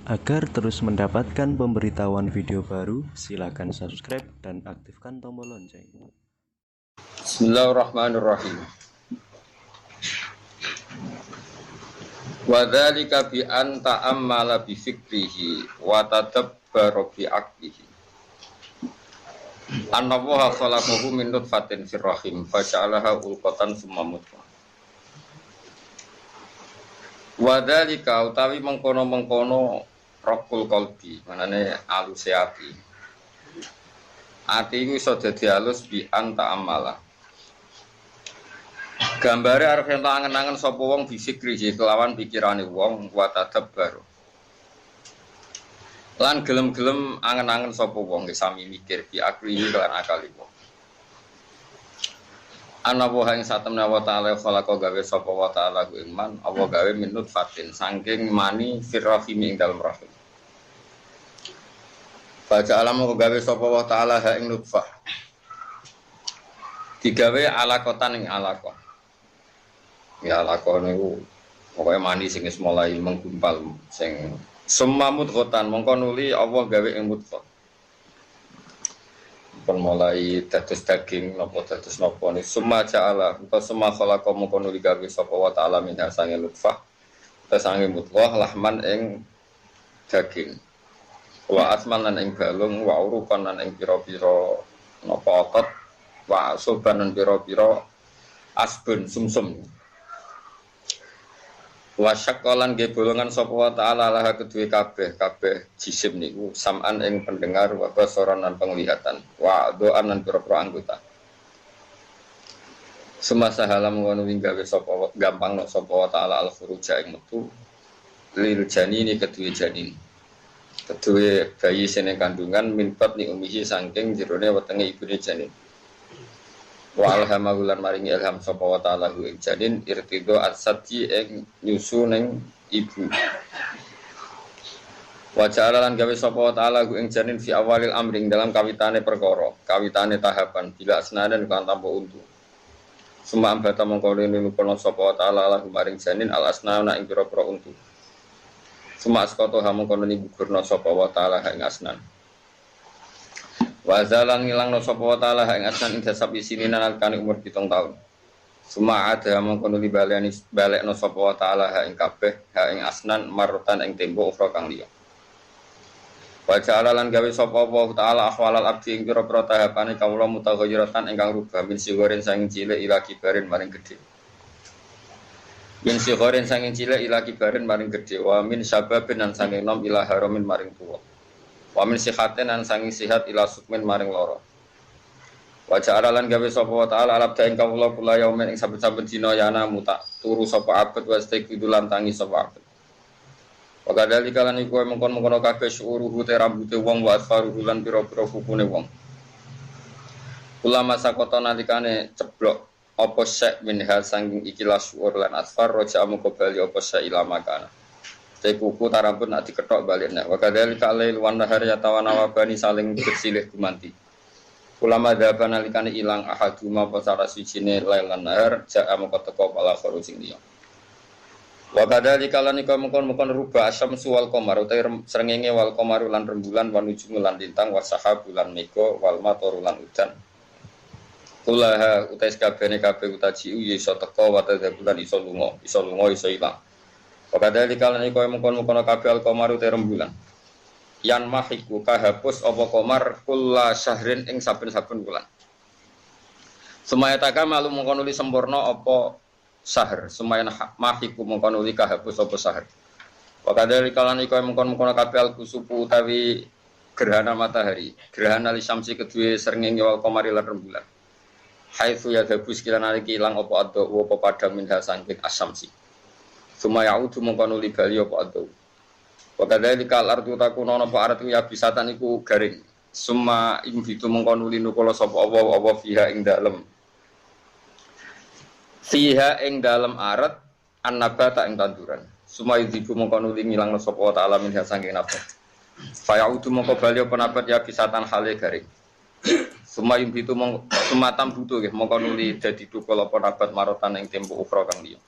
Agar terus mendapatkan pemberitahuan video baru, silakan subscribe dan aktifkan tombol lonceng. Bismillahirrahmanirrahim. Wa dzalika bi an ta'ammala bi fikrihi wa tadabbara bi aqlihi. Annallaha khalaqahu min nutfatin fir rahim fa ja'alaha ulqatan summa mudghah. Wa dzalika utawi mengkono-mengkono raqul qalbi, manane aluse ati. Ati iku iso dadi alus bi an ta'ammala. Gambare arep entuk angen-angen sapa wong bisikri kelawan pikirane wong wa tadabbar. Lan gelem-gelem angen-angen sapa wong sami mikir bi akli lan akali wong. Ana wa ing satemna wa ta'ala khalaqa gawe sapa wa ta'ala ku iman apa gawe minut fatin saking mani firrahim ing dalem rahim. Baca alam gawe sapa wa ta'ala ha ing nutfah. Digawe alakotan ing alaqah. Ya lakon niku pokoke mani sing wis mulai menggumpal sing semamut khotan mongko nuli Allah gawe ing mutfah. Pun mulai dados daging napa dados napa ni summa ja'ala utawa summa khalaqa mongko nuli gawe sapa wa ta'ala min hasange nutfah tasange mutfah lahman ing daging wa asman lan ing balung wa urukan lan ing pira-pira napa otot wa soban lan pira-pira asbun sumsum. Wasyakolan ge bolongan sapa wa ta'ala laha kedue kabeh jisim niku sam'an ing pendengar wa basaran lan penglihatan wa doan lan pira-pira anggota. Semasa halam ngono gawe sapa gampang nok sapa wa ta'ala al khuruja ing metu lil janini kedue janin. Kedue bayi sene kandungan minbat ni umihi saking jerone wetenge ibune janin. Wa alhamahu lan maringi ilham sapa wa ta'ala ing janin irtido asati ing nyusu ning ibu. Wa ja'ala lan gawe sapa wa ta'ala ing janin fi awalil amri dalam kawitane perkara, kawitane tahapan bila asnadan kan tanpa untu. Suma ambata mongko nukono sapa wa ta'ala lahu maring janin al asnana ing pira-pira untu. Suma askoto ha mongko nigurna sapa wa ta'ala ing asnan. Wa zalan ngilangno sapa wa ta'ala ing asnan ing dasab isine nalikane umur 7 taun. Suma ada mongko nuli balekno sapa wa ta'ala ing kabeh ing asnan marutan ing tempo ukhra kang liya. Wa ja'ala lan gawe sapa wa ta'ala ahwalal abdi ing pira-pira tahapane kawula mutaghayyiratan ingkang rubah min sigoren saking cilik ila kibarin maring gedhe. Min sigoren saking cilik ila kibarin maring gedhe wa min sababin lan saking nom ila haramin maring tuwa. Wa min sihaten an sangi sihat ila sukmin maring loro. Wa ja'ala lan gawe sapa wa ta'ala alab daing kawula kula yaumen ing saben-saben dina yana muta turu sapa abet wa istiqdulan tangi sapa abet. Wa kadali kalan iku mengkon-mengkon kabeh syuruhu te rambute wong wa asfaruhu lan pira-pira kukune wong. Ulama sakota nalikane ceblok apa syek minha sanging ikilah syuur lan asfar roja amko bali apa syek ilama kana. Kuku tarambut nak diketok baliknya. Wa kadzalika lail wan nahar yatawana wabani saling bersilih gumanti. Ulama dzaba nalikane ilang ahaduma apa salah sijine lail lan nahar ja'a moko teko pala kharu sing liya. Wa kadzalika lan iku mengkon rubah asyamsu wal qamar utahe srengenge wal qamar lan rembulan wan nujum lan lintang wa sahabu lan mega wal matar lan udan. Kulaha utahe kabehane kabeh utaji iso teko wa tadzabulan iso lunga iso ilang. Wakadali kalian iku mengkon kabeh al-qamaru te rembulan. Yan mahiku kahapus apa qamar kulla syahrin ing saben-saben bulan. Sumaya takamalu mengkon uli sempurna apa syahr. Sumaya mahiku mengkon uli kahapus apa syahr. Wakadali kalian iku mengkon kabeh al-kusufu utawi gerhana matahari. Gerhana li syamsi kedue srengenge wal qamari lan rembulan. Haitsu yadhabus kilan iki ilang apa adha apa padang minha saking asyamsi. Suma ya'udu mongko nuli bali apa ado. Wa kadzalika al-ardu takunu ana apa aratu ya bisatan iku garing. Suma imbitu mongko nuli nukula sapa apa fiha ing dalem. Fiha ing dalem arat annabata ing tanduran. Suma yudiku mongko nuli ngilangno sapa ta'ala min hasange nabat. Fa ya'udu mongko bali apa nabat ya bisatan hale garing. Suma imbitu mongko sumatam butuh nggih mongko nuli dadi tukul apa nabat marotan ing tempo ukhra kang liya.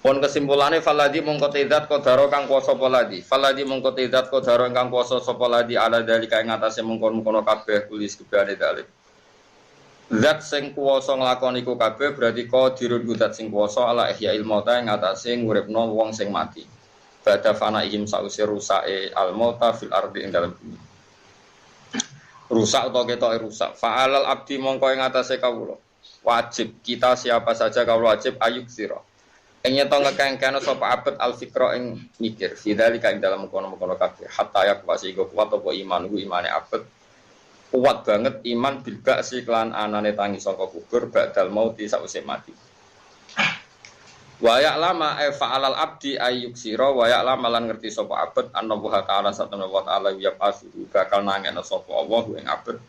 Pon kesimpulane faladi mongko tidat kodaro kang kuwasa apa ladi. Faladi mongko tidat kodaro kang kuwasa sapa ladi ala dalika ing atase mengkon-mengkono kabeh kulis kebane dalik. Zat sing kuwasa nglakoni iku kabeh berarti qadirun zat sing kuwasa ala ihya'il mauta ing atase nguripno wong sing mati. Bada fana ihim sause rusake al mauta fil ardi ing dalem bumi. Rusak utawa ketoke rusak. Fa'alal abdi mongko ing atase kawula. Wajib kita siapa saja kawula wajib ayuk sira. Ing nyeto ngekengkene sapa abet al fikra ing mikir fidzalika ing dalam kono-kono kabeh hatta yak wasi go kuat apa iman ku imane abet kuat banget iman bil ba'si lan anane tangi saka kubur ba'dal mauti sause mati wa ya'lama fa'alal abdi ayyuk sira wa ya'lama lan ngerti sapa abet annahu ta'ala satana wa ta'ala ya pasu bakal nangene sapa Allah ing abet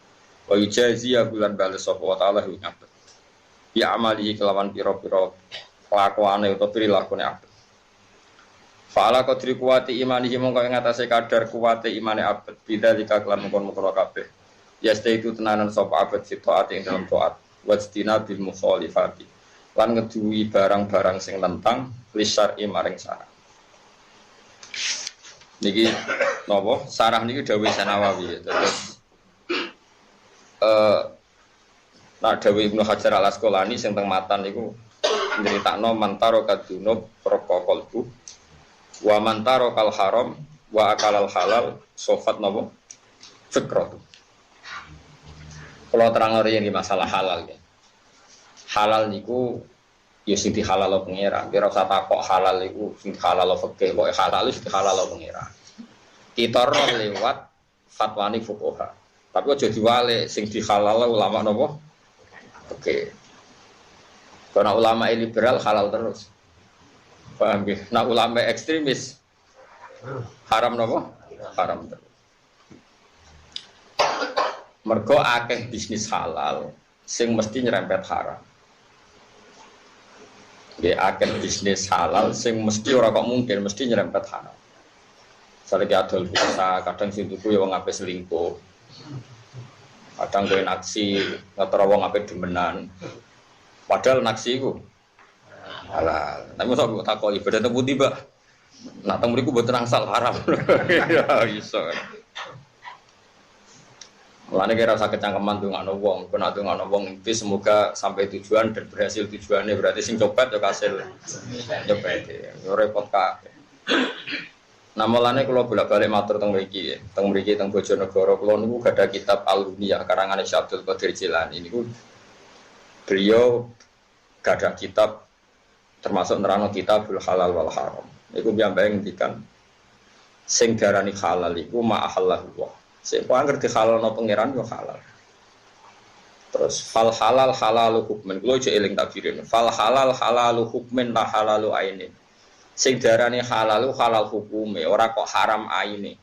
wa yujazi bulan bales sapa wa ta'ala ing abet ya amali kelawan pira-pira kelakuane utawa prilakune abet. Fa'ala qadri kuwati imanihi mongko ing atase kadar kuwate imane abet bidzalika kelan mungkon-mungkon kabeh. Yaste itu tenanan sapa abet sitaati ing dalam taat wajtina bil mukhalifati. Lan ngeduwi barang-barang sing nentang lisar'i maring sarah. Niki napa? Sarah niki dawuh Sanawawi. Terus nah dawuh Ibnu Hajar Al Asqalani sing teng matan niku nyeritakno mantaro kadunub prokokolbu wa mantaro kal haram wa akalal halal sofat nopo fikroh. Kalau terang ini masalah halal ya. Halal niku ya sing dihalal pengira. Kira usah takok halal niku sing halal fikih kok halal sing halal pengira. Kita roh lewat fatwani fuqaha. Tapi aja diwale sing dihalal ulama nopo? Oke. Karena ulama liberal halal terus. Paham ya? Nah ulama ekstremis haram nopo? Haram terus. Mergo akeh bisnis halal sing mesti nyerempet haram. Ya akeh bisnis halal sing mesti ora kok mungkin mesti nyerempet haram. Saleh adol puasa, kadang sing tuku ya wong ape selingkuh. Kadang kowe naksi, ngetara wong ape demenan. Padahal naksi iku halal. Tapi mosok takoki ibadah teng pundi, Mbak? Nak teng mriku mboten angsal haram. Ya iso. Mulane kira usah kecangkeman ndongakno wong, kok nak ndongakno wong iki semoga sampai tujuan dan berhasil tujuannya berarti sing copet yo kasil. Nyopet. Yo repot kabeh. Nah mulane kula bolak-balik matur teng mriki, teng Bojonegoro kula niku gadah kitab Al-Huniyah karangane Syekh Abdul Qadir Jilani niku beliau gadah kitab termasuk nerangno kitabul halal wal haram. Iku piyambake ngendikan sing darani halal iku ma'ahallahu. Sing kok ngerti halalno pangeran yo halal. Terus fal halal halalu hukmen. Kulo aja eling takdirin. Fal halal halalu hukmen la halalu ainin. Sing darani halalu halal hukume, ora kok haram aine.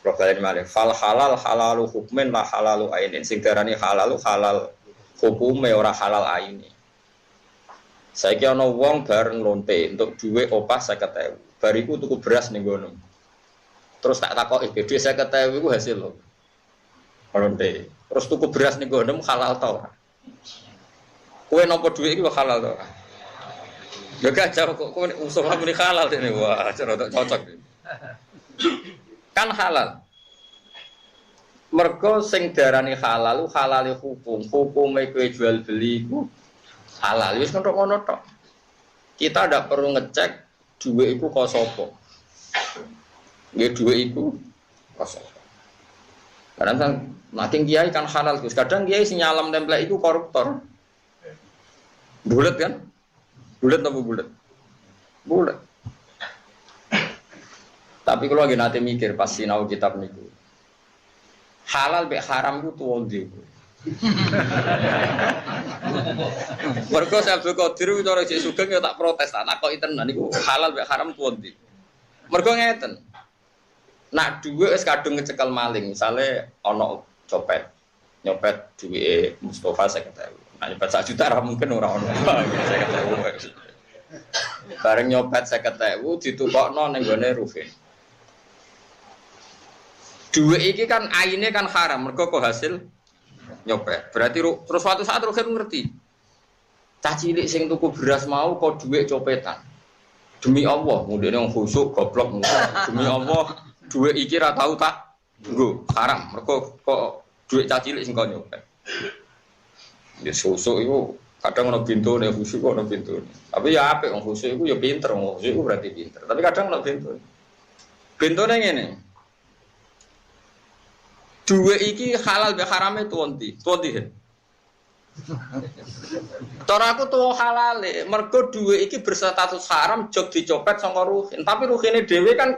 Kulo balen malih. Fal halal halalu hukmen la halalu ainin. Sing darani halalu halal hukume ora halal aine. Saiki ana wong bareng lonte untuk dhuwit opah 50.000. Bariku tuku beras ning ngono. Terus tak takoki dhuwit 50.000 iku hasil lho. Lonte. Terus tuku beras ning ngono halal ta ora? Kowe nopo dhuwit iku halal ta ora? Ya gak jawab kok kowe usul aku ni halal dene. Wah, cocok. Kan halal. Mergo sing darani halal halale hukume kowe jual beli iku halal wis ngono tok. Kita ndak perlu ngecek dhuwit iku kok sapa. Nggih dhuwit iku kok sapa. Kadang makin kiai kan halal Gus. Kadang kiai sing nyalam template iku koruptor. Bulet kan? Bulet apa bulet? Bulet. Tapi kalau lagi nanti mikir pas sinau kitab niku. Halal be haram itu tuwonde. Mergo Abdul Qadir itu orang Cek Sugeng ya tak protes tak koki tenan niku halal be haram tuwonde. Mergo ngeten. Nak dhuwit wis kadung ngecekel maling, misale ana copet. Nyopet dhuwite Mustofa 50.000. Nah nyopet 1 juta ora mungkin ora ono. 50.000. Bareng nyopet 50.000 ditukokno ning gone Rufin. Dhuwit iki kan aine kan haram, mergo kok hasil nyopet. Berarti terus suatu saat Rufin ngerti. Cah cilik sing tuku beras mau kok dhuwit copetan. Demi Allah, mudine wong khusuk goblok. Demi Allah, dhuwit iki ra tau tak nggo, haram. Mergo kok dhuwit cah cilik sing kok nyopet. Ya khusuk iku kadang ana bintone khusuk kok ana bintone. Tapi ya apik wong khusuk iku ya pinter, wong khusuk iku berarti pinter. Tapi kadang ana bintone. Bintone ngene. Dhuwit iki halal be harame tuwenti. Tuwenti. Cara aku tuwa halale, mergo dhuwit iki berstatus haram jog dicopet saka ruhin. Tapi ruhine dhewe kan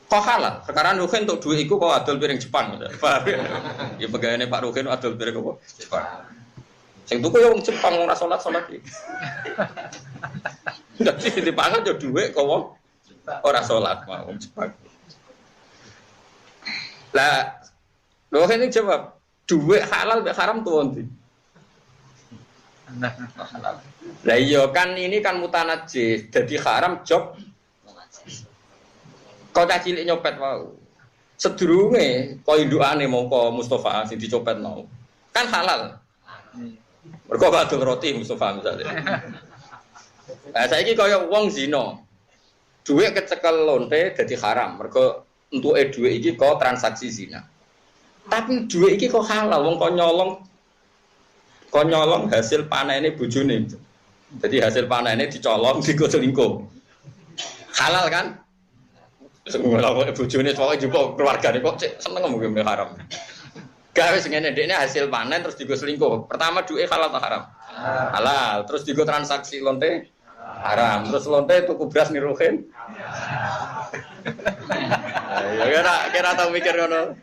kok halal. Sekarang ruhin untuk dhuwit iku kok adol piring Jepang. Paham ya? Ya pegawene Pak Ruhin adol piring apa? Jepang. Sing tuku ya wong Jepang ora salat-salat iki. Dadi dipangan yo dhuwit kok wong ora salat mau wong Jepang. Lah, ruhin iki jawab dhuwit halal mek haram tuwenti. Lah iya kan ini kan mutanajis, dadi haram job. Kok cah cilik nyopet mau. Sedurunge kok indukane mongko Mustofa sing dicopet mau. Kan halal. Mergo badul roti Mustofa misale. Lah saiki kaya wong zina. Dhuwit kecekel lonte dadi haram. Mergo entuke dhuwit iki kok transaksi zina. Tapi dhuwit iki kok halal, wong kok nyolong hasil panene bojone. Jadi hasil panene dicolong digo selingkuh. Halal kan? Semula bojone pokoke jupuk keluargane kok cek seneng ngomong haram. Gawe sing ngene ndekne hasil panen terus digo selingkuh. Pertama dhuwit halal atau haram? Halal. Terus digo transaksi lonte haram. Terus lonte tuku beras niruhin. Ya kira tau mikir ngono.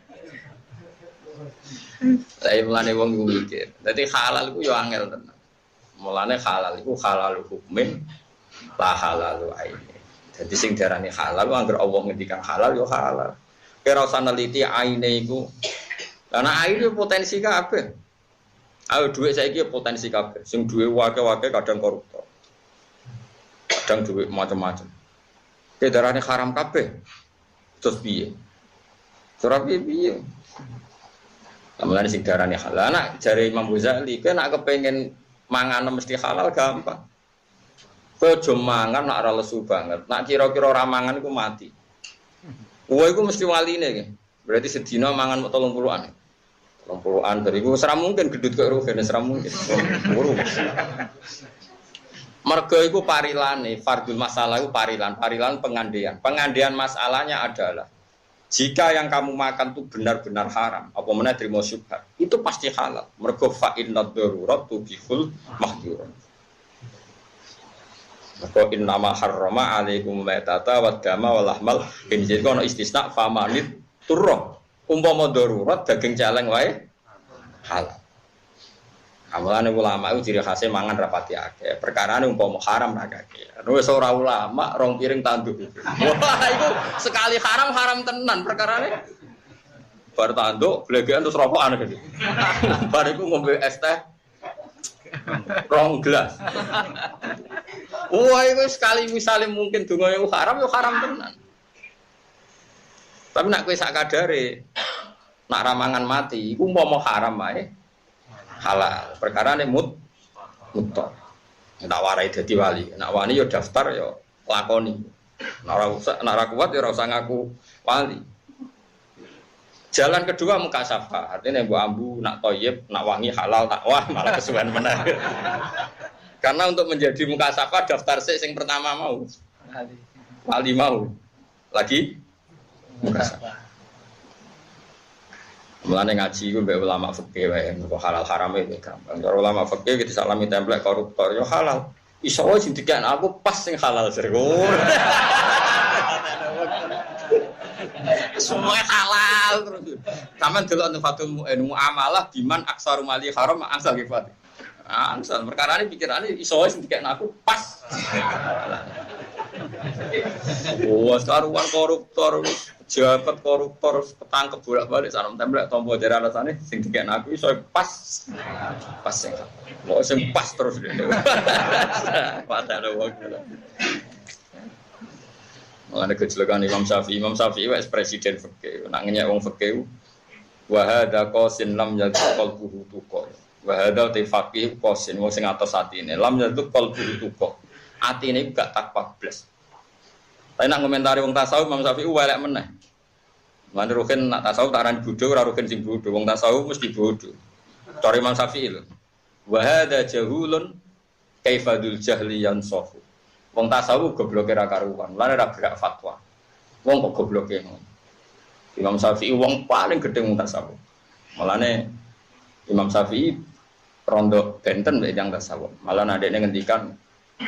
Saya mulane wong iku mikir. Dadi halal iku yo angel tenan. Mulane halal iku halal hukmin la halalu aini. Dadi sing diarani halal anggere Allah ngendikan halal yo halal. Kira usah neliti aine iku. Karena aine potensi kabeh. Ayo dhuwit saiki potensi kabeh. Sing duwe wake-wake kadang koruptor. Kadang dhuwit macam-macam. Ki darane haram kabeh. Terus piye? Ora piye? Mulane sing darane halal. Nak jare Imam Ghazali, kowe nak kepengin mangan mesti halal gampang. Kowe aja mangan nak ora lesu banget. Nak kira-kira ora mangan iku mati. Kowe iku mesti waline iki. Berarti sedina mangan 30-an. 30-an bariku ora mungkin gedut kok rugen, ora mungkin. Buru. Mergo iku parilane, fardul masalah iku parilan pengandian. Pengandian masalahnya adalah jika yang kamu makan itu benar-benar haram, apa mana terima syubhat, itu pasti halal. Mergo fa innad darurat tubihul mahdurat. Mergo innama harrama alaikum maitata wad dama wal lahmal khinzir. Kono istisna famanit turra. Umpama darurat daging celeng wae halal. Amane ulama itu ciri khasnya mangan rapati akeh. Perkarane umpama haram ra akeh. Wis ora ulama rong piring tanduk. Wah, itu sekali haram tenan perkarane. Bar tanduk blegekan terus rokokan gitu. Bar iku ngombe es teh rong gelas. Wah, itu sekali misalnya mungkin donga iku haram yo haram tenan. Tapi nak kowe sak kadare nak ramangan mati iku umpama haram wae halal. Perkarane mutlak. Nak warai dadi wali, nak wani yo daftar yo lakoni. Nak ora kuat yo ora usah ngaku wali. Jalan kedua mukasafah, artinya mbok ambu nak thayyib, nak wangi halal, nak wah malah kesuwen meneh. Karena untuk menjadi mukasafah daftar sing pertama mau. Wali mau. Lagi mukasafah. Mulane ngaji iku mbek ulama fikih wae, kok halal haram itu gampang. Cara ulama fikih iki disalami template koruptor yo halal. Iso wae sing dikek aku pas sing halal jero. Semua halal terus. Sampeyan delok Fathul Muamalah biman aksaru mali haram angsal kifat. Angsal perkarane pikirane iso wae sing dikek aku pas. Oh, karuan koruptor, jabat koruptor ketangkep bolak-balik sarem templek tombo jare alasane sing dikek aku iso pas sing. Kok sing pas terus dene. Padahal wong. Mulane kecelakaan Imam Syafi'i wis presiden fikih. Nak ngenyek wong fikih wa hadza qasin lam yadhul qalbuhu tuqa. Wa hadza tifaqih qasin wong sing atos atine lam yadhul qalbuhu tuqa. atine gak takwa blas. Tapi nak komentari wong tasawuf Imam Syafi'i elek meneh. Lan rugen nak tasawuf taran bodho ora rugen sing bodho. Wong tasawuf mesti bodho. Cara Imam Syafi'i lho. Wa hadza jahulun kaifadul jahli yansafu. Wong tasawuf gobloke ra karuan. Lan ora gerak fatwa. Wong kok gobloke ngono. Imam Syafi'i wong paling gedhe wong tasawuf. Malane Imam Syafi'i rondo benten mek yang tasawuf. Malah adekne ngendikan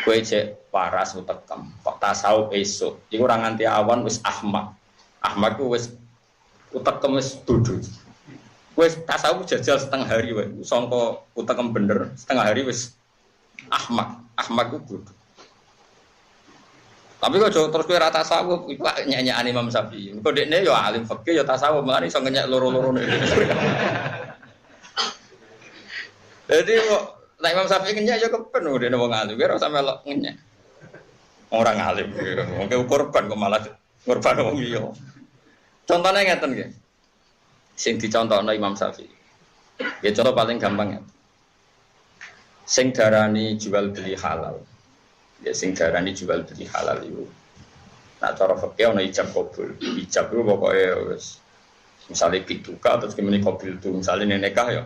kowe cek waras utekem. Kok tasawuf esuk. Iku ora nganti awan wis ahmak. Ahmak ku wis utekem wis bodho. Wis tasawuf jajal setengah hari wae. Sangka utekem bener, setengah hari wis ahmak. Ahmak ku bodho. Tapi kok terus kowe ra tasawuf iku nyanyian Imam Syafi'i. Kok dekne ya alim fikih ya tasawuf, makane iso ngenyek loro-lorone. Jadi kok nek Imam Syafi'i ngenyek ya kepen dekne wong alim, ora sampe lok ngenyek. Ora ngalim. Wong korban kok malah korban wong liya. Contohnya ngeten nggih. Sing dicontohno Imam Syafi'i. Ya contoh paling gampang ya. Sing darani jual beli halal. Ya sing darani jual beli halal itu. Nah cara fikih ana ijab qabul. Ijab itu pokoke wis misale pituka terus kemene qabul tu misale nikah ya.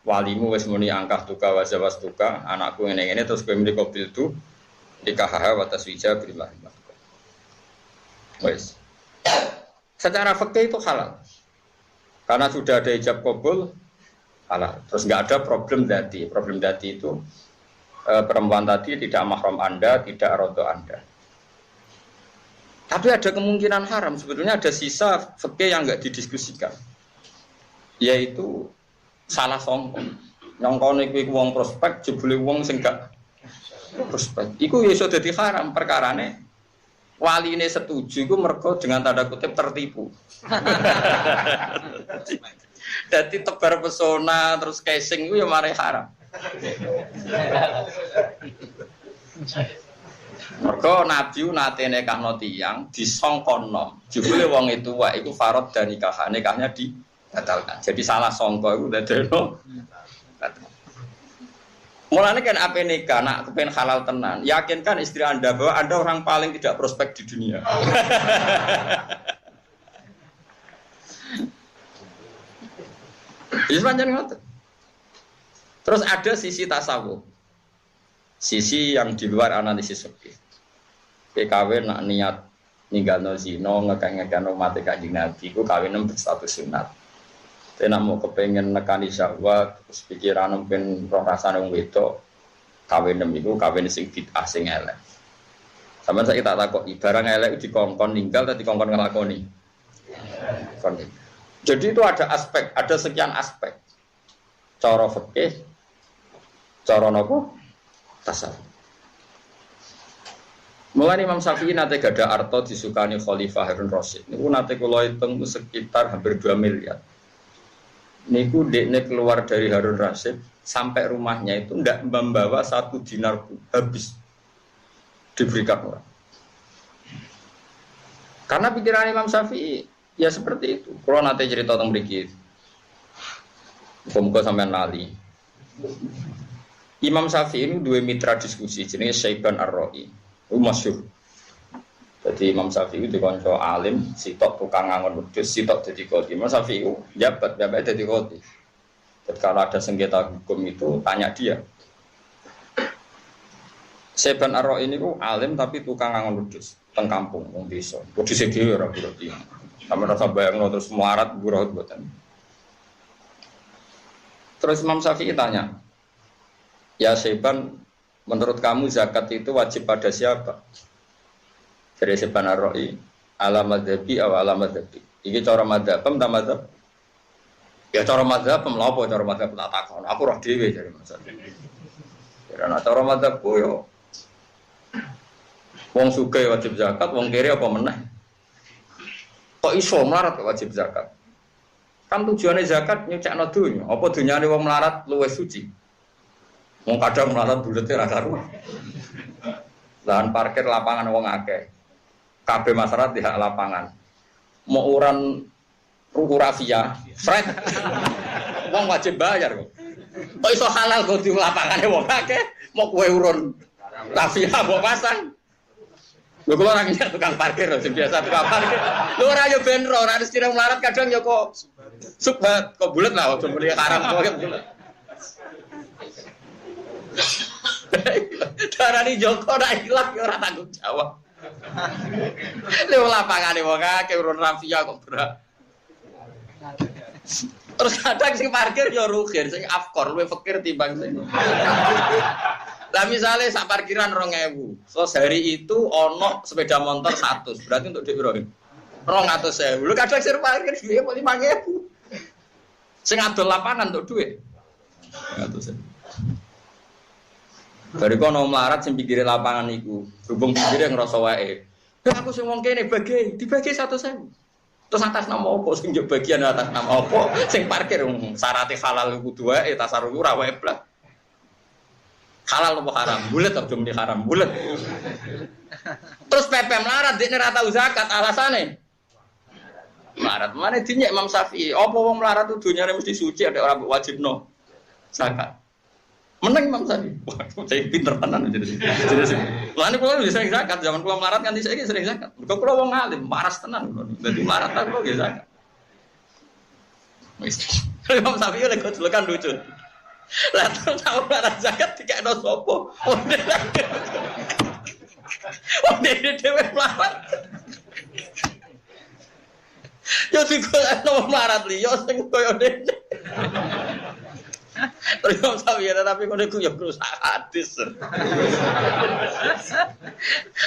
Walimu wis muni angkah tuka wa zawas tuka, anakku ngene-ngene terus kemene qabul tu nikah wa taswija billah. Wis. Secara fikih itu halal. Karena sudah ada ijab qabul halal. Terus enggak ada problem dati. Problem dati itu perempuan tadi tidak mahram Anda, tidak rodo Anda. Tapi ada kemungkinan haram. Sebetulnya ada sisa fikih yang enggak didiskusikan. Yaitu salah songkon. Nyongkone kuwi wong prospek jebule wong sing gak prospek. Iku ya iso dadi haram perkarane. Waline setuju iku mergo dengan tanda kutip tertipu. Dadi tebar pesona terus casing iku ya mari haram. Mergo Nabi nate nekahno tiyang disongkono. Jebule wong itu wae iku farad dan nikahnya dibatalkan. Jadi salah sangka iku dadekno. Mulane kan ape nikah nak kepen halal tenan. Yakinkan istri Anda bahwa Anda orang paling tidak prospek di dunia. Terus ada sisi tasawuf. Sisi yang di luar analisis fikih. PKW nak niat ninggalno zina, ngekang-ngekang mate Kanjeng Nabi ku kawin berstatus sunat. Saya mau kepengen nekani syahwat, terus pikiran mungkin roh rasane wong wedok kawin niku kawin sing bid'ah sing elek. Sampeyan saiki tak takoki, barang elek dikongkon ninggal ta dikongkon nglakoni? Jadi itu ada aspek, ada sekian aspek. Cara fikih, cara napa? Tasawuf. Mulai Imam Syafi'i nate gada arto disukani Khalifah Harun Rasyid. Niku nate kula hitung sekitar hampir 2 miliar. Niku dekne keluar dari Harun Rasyid sampai rumahnya itu tidak membawa 1 dinar pun habis diberikan orang. Karena pikiran Imam Syafi'i ya seperti itu. Kalau nanti cerita tentang mriki, muga-muga sampean lali. Imam Syafi'i ini dua mitra diskusi jenenge Syaiban Ar-Ra'i. Itu masyhur. Jadi Imam Syafi'i itu kanca alim, sitok tukang ngangon wedhus, sitok dadi qadhi. Imam Syafi'i jabat dadi qadhi. Jadi kalau ada sengketa hukum itu tanya dia. Syaiban Ar-Ra'i niku alim tapi tukang ngangon wedhus teng kampung wong desa. Wedhuse dhewe ora berarti. Sampe rasa bayangno terus melarat buruh mboten. Terus Imam Syafi'i tanya, "Ya Syaiban, menurut kamu zakat itu wajib pada siapa?" Dari Syaiban Ar-Ra'i, ala madzhabi aw ala madzhabi. Iki cara madzhab ta madzhab? Ya cara madzhab lha apa cara madzhab tak takon. Aku roh dhewe jare Mas. Karena cara madzhabku yo wong sugih wajib zakat, wong kere apa meneh? Kok iso melarat wajib zakat? Kan tujuannya zakat nyucakno donya. Apa donyane wong melarat luwih suci? Wong kadang melarat bulete ra karuan. Lahan parkir lapangan wong akeh. Kabeh masyarakat di hak lapangan. Mau uran ruku rafia, fred. Wong wajib bayar kok. Kok iso halal kok di lapangane wong akeh, mau kowe urun Tapi mbok pasang. Lho kula ora ngerti tukang parkir lho, sing biasa tukang parkir. Lho ora yo ben ora istirahat melarat kadang yo kok subhat kok bulet lah ojo muni haram kok bulet. Darani Joko nek ilang yo ora tanggung jawab. Lho lapangane wong akeh urun rafia kok berat. Terus kadang sing parkir yo rugi, sing afkor luwih fakir timbang sing. Lah misalnya sak parkiran 2.000. So hari itu ono sepeda motor 100. Berarti untuk dhuwit piro? 200.000. Lho kadang sing parkir dhuwit 5.000. Sing adol lapangan untuk dhuwit 100.000. Dari kono melarat sing pinggire lapangan iku, hubung pinggire ngrasa wae. Aku sing wong kene dibagi 100.000. Terus atas nama apa sing njuk bagian atas nama apa sing parkir syaratnya halal kudu wae tasarruf ora wae blas. Halal apa haram? Bulet atau muni haram? Bulet. Terus PP melarat dekne ora tau zakat alasane. Melarat mana dinyek Imam Syafi'i. Apa wong melarat itu dunyane mesti suci ada orang wajibno zakat. Meneng Imam Syafi'i. Wah, saya pinter tenan jadi. Lan kula wis sering zakat zaman kula melarat kan saiki sering zakat. Mergo kula wong alim, waras tenan kula. Dadi melarat tak kula nggih zakat. Wis. Imam Syafi'i lek kan lucu. Lah terus tahu melarat zakat dikekno sapa? Oh dhewe melarat. Yo digolekno melarat liya sing koyo dene. Terus Syafi'i tapi kono iku ya rusak hadis.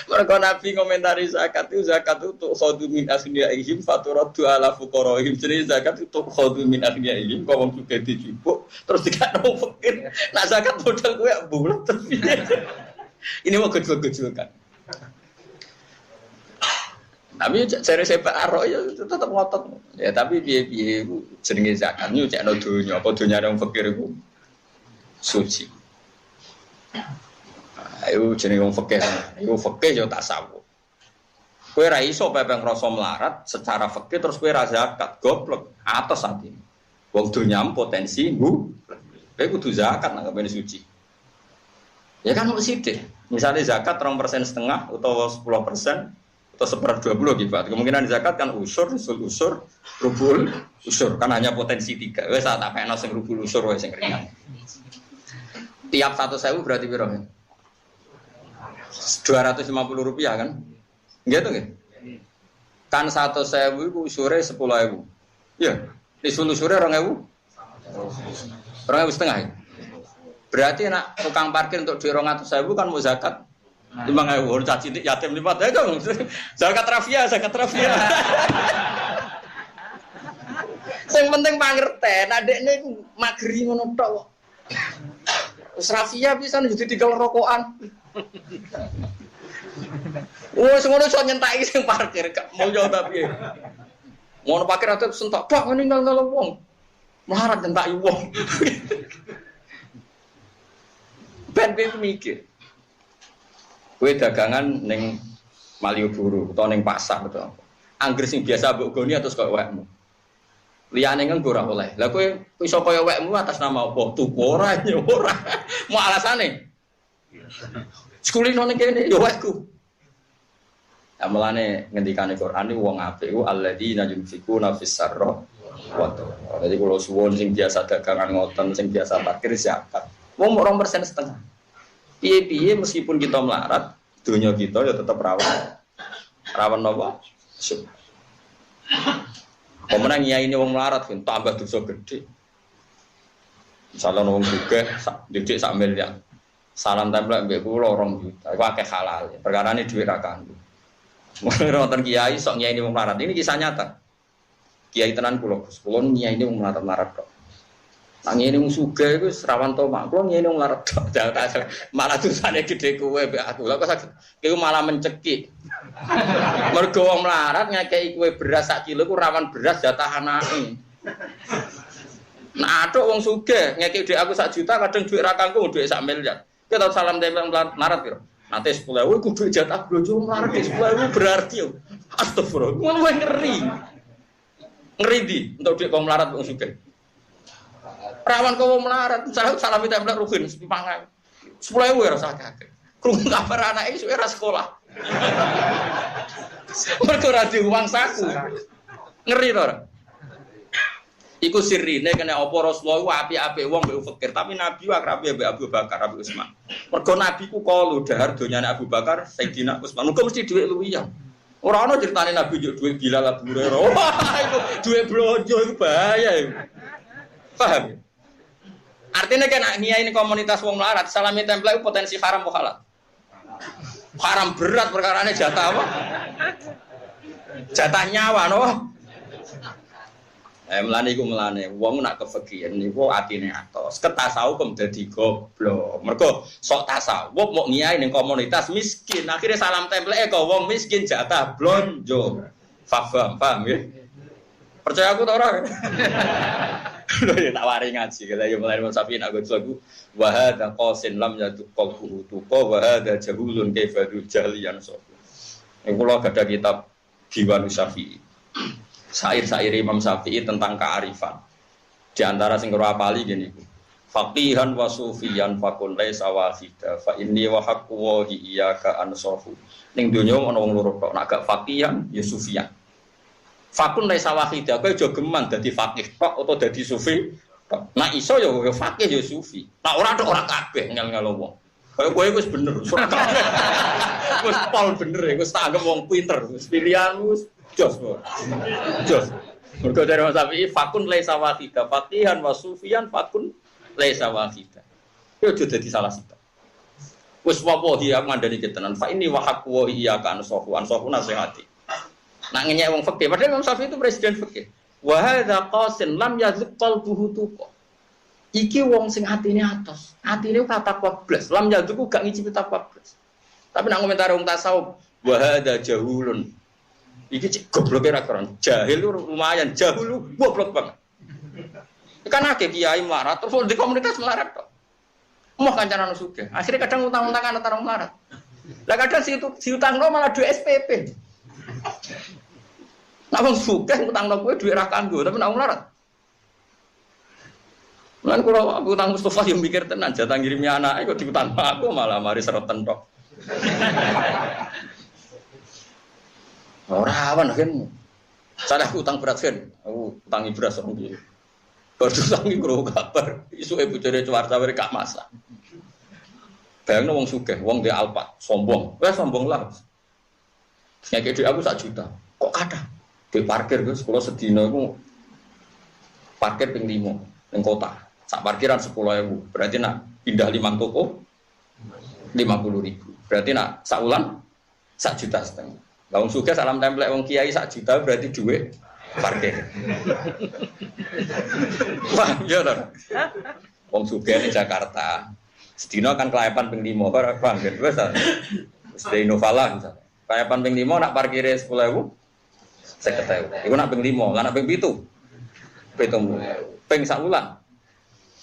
Mergo Nabi komentari zakat itu untuk khadu min asniyaihim faturadu ala fuqaraihim. Jadi zakat itu khadu min asniyaihim kok wong sugih dicipuk terus dikakno fakir. Nak zakat modal kowe bulet terus. Ini mau gejol-gejolkan. Tapi jare sepak arok ya tetep ngotot. Ya tapi piye-piye iku jenenge zakat nyucekno donya, apa donyane wong fakir iku suci. Ayo jenenge wong fakir. Iku fakir yo tasawuf. Kowe ra iso pepe ngrasa melarat secara fakir terus kowe ra zakat, goblok. Atos ati. Wong donya potensi kowe kudu zakat nang kene suci. Ya kan mung sithik. Misale zakat 2,5% utawa 10% atau 1/20 gitu. Kemungkinan zakat kan usur, rubul, usur kan hanya potensi 3. Wes tak pekno sing rubul usur wae sing ringan. Tiap 100.000 berarti piro? 250 rupiah kan? Gitu nggih? Kan 100.000 iku usure 10.000. Iya, disul usure 2.000. 2.500 ya? Berarti nak tukang parkir untuk 200.000 kan mau zakat 5.000 caci yatim 5 dagang. Zakat rafia. Sing penting pangerten, adekne mageri ngono tok kok. Wis rafia pisan jadi digal rokokan. Wes ngono iso nyentaki sing parkir, gak mau yo ta piye. Ngono parkir ate sentak bak ninggal wong. Melarat nyentaki wong. Ben mikir. Kowe dagangan ning Malioboro utawa ning pasar betul. Angger sing biasa mbok goni terus kok wekmu. Liyane kan ora oleh. Lah kowe iso kaya wekmu atas nama apa? Tuku ora ora. Mau alasane. Sekulino ning kene ya wekku. Ya mulane ngendikane Quran iki wong apik iku alladzina yunfikuna fis sarra wa dharra. Dadi kula suwun sing biasa dagangan ngoten, sing biasa parkir zakat. Wong 2,5%. Piye-piye meskipun kita melarat, dunia kita ya tetap rawan. Rawan apa? Syukur. Pemenang nyai ini wong melarat kan tambah dosa gede. Misalnya wong juga didik sak miliar. Salam tempel mbek kula 2 juta. Iku akeh halal. Perkarane dhuwit ra kanggo. Wonten kiai sok nyai ini wong melarat. Ini kisah nyata. Kiai tenan kula, kula nyai ini wong melarat kok. Nang ngene wong sugih iku rawan to mak. Kulo ngene wong larat tok. Malah dosane gedhe kowe mbek aku. Lah kok saged kowe malah mencekik. Mergo wong melarat ngekeki kowe beras sak kilo ku rawan beras jatah anake. Nah, atuk wong sugih ngekeki dhuwit aku 1 juta kadang dhuwit ra kanggo dhuwit 1 miliar. Kowe tau salam tempel melarat piro? Nate 10.000 iku dhuwit jatah bojo melarat 10.000 berarti yo. Astagfirullah. Ngono ngeri. Ngeri di untuk dhuwit wong melarat wong sugih. Rawan kau melarat, salam tempel rugen, sepipangan, 10.000 rasa kakek. Krungu kabar anake suwe ra sekolah. Mergo ora di uang saku. Ngeri to ora? Iku sirine kena apa Rasulullah apik-apik wong mbek fakir, tapi Nabi akrabe mbek Abu Bakar, Abu Utsman. Mergo Nabi ku kalu dahar donyane Abu Bakar, Sayyidina Utsman. Muga mesti dhuwit luwihan. Ora ana critane Nabi njuk dhuwit Bilal Abu Hurairah. Wah, iku dhuwit blonjo iku bahaya iku. Paham? Artinya kan ini komunitas wong melarat, salami template potensi haram apa halal? Haram berat perkarane jatah apa? Jatah nyawa no. Melane wong nak kefikiran niku atine atos. Ketasawuf kok dadi goblok. Mergo sok tasawuf mau ngiyai ning komunitas miskin, akhirnya salam template kok wong miskin jatah blonjo. Paham ya? Percaya aku ta ora? Lho ya tak wari ngaji kala yo mulai sapi nak lagu wa hadza qasin lam yatuqahu tuqa wa hadza jahulun kaifadu jahliyan so. Ing kula gadah kitab Diwan Syafi'i. Syair-syair Imam Syafi'i tentang kearifan. Di antara sing karo apali gini. Faqihan wa sufiyan fakun laisa wahida fa inni wa haqqu wa iyyaka ansahu. Ning donya ana wong loro tok, nek gak faqihan ya sufiyan. Fakun laisa wahida, kowe aja geman dadi faqih tok utawa dadi sufi. Nek iso ya faqih ya sufi. Nek ora tok ora kabeh ngel-ngel wong. Kaya kowe wis bener. Wis pol bener wis tak anggap wong pinter. Wis pilihanmu wis jos. Jos. Mergo dari Mas Syafi'i fakun laisa wahida, faqihan wa sufiyan fakun laisa wahida. Yo aja dadi salah satu. Wis wawahi aku ngandani ketenan. Fa ini wa haqqu wa iyyaka ansahu nasihati. Nak ngenyek wong fikih, padahal Imam Syafi'i itu presiden fikih. Wa hadza qasin lam yazq qalbuhu tuqa. Iki wong sing atine atos. Atine kata 14. Lam yazq gak ngicipi 14. Tapi nak komentar wong tasawuf, wa hadza jahulun. Iki cek gobloke ra keren. Jahil lumayan, jahul goblok banget. Kan akeh kiai melarat terus di komunitas melarat tok. Mau kancanan sugih. Akhirnya kadang utang-utangan antara melarat. Lah kadang si utangno malah duwe SPP. Nak wong sugih utangno kowe dhuwit ra kanggo, tapi nak wong larat. Lan kula utang Mustofa yo mikir tenan, jatah ngirimi anake kok diutang aku malah mari sereten tok. Ora awan kan. Salah aku utang beras kan. Aku utangi beras wong iki. Baru utangi karo kabar, isuke bojone cuwar-cuwar gak masak. Bayangno wong sugih, wong di Alphard, sombong. Wes sombong lah. Ngeke dhuwit aku 1 juta. Kok kathah? Di parkir Gus, kula sedina iku parkir ping 5 ning kota. Sak parkiran 10.000. Berarti nak pindah 5 toko 50.000. Berarti nak sak wulan 1,5 juta. Lah wong sugih salam templek wong kiai 1 juta berarti dhuwit parkir. Wah, ya to. Wong sugih ning Jakarta. Sedina kan kelayapan ping 5 barang kan wis ta. Wis de Innovalah misalnya. Kelayapan ping 5 nak parkire 10.000 50.000. Iku nak ping 5, lan nak ping 7. Ping sak wulan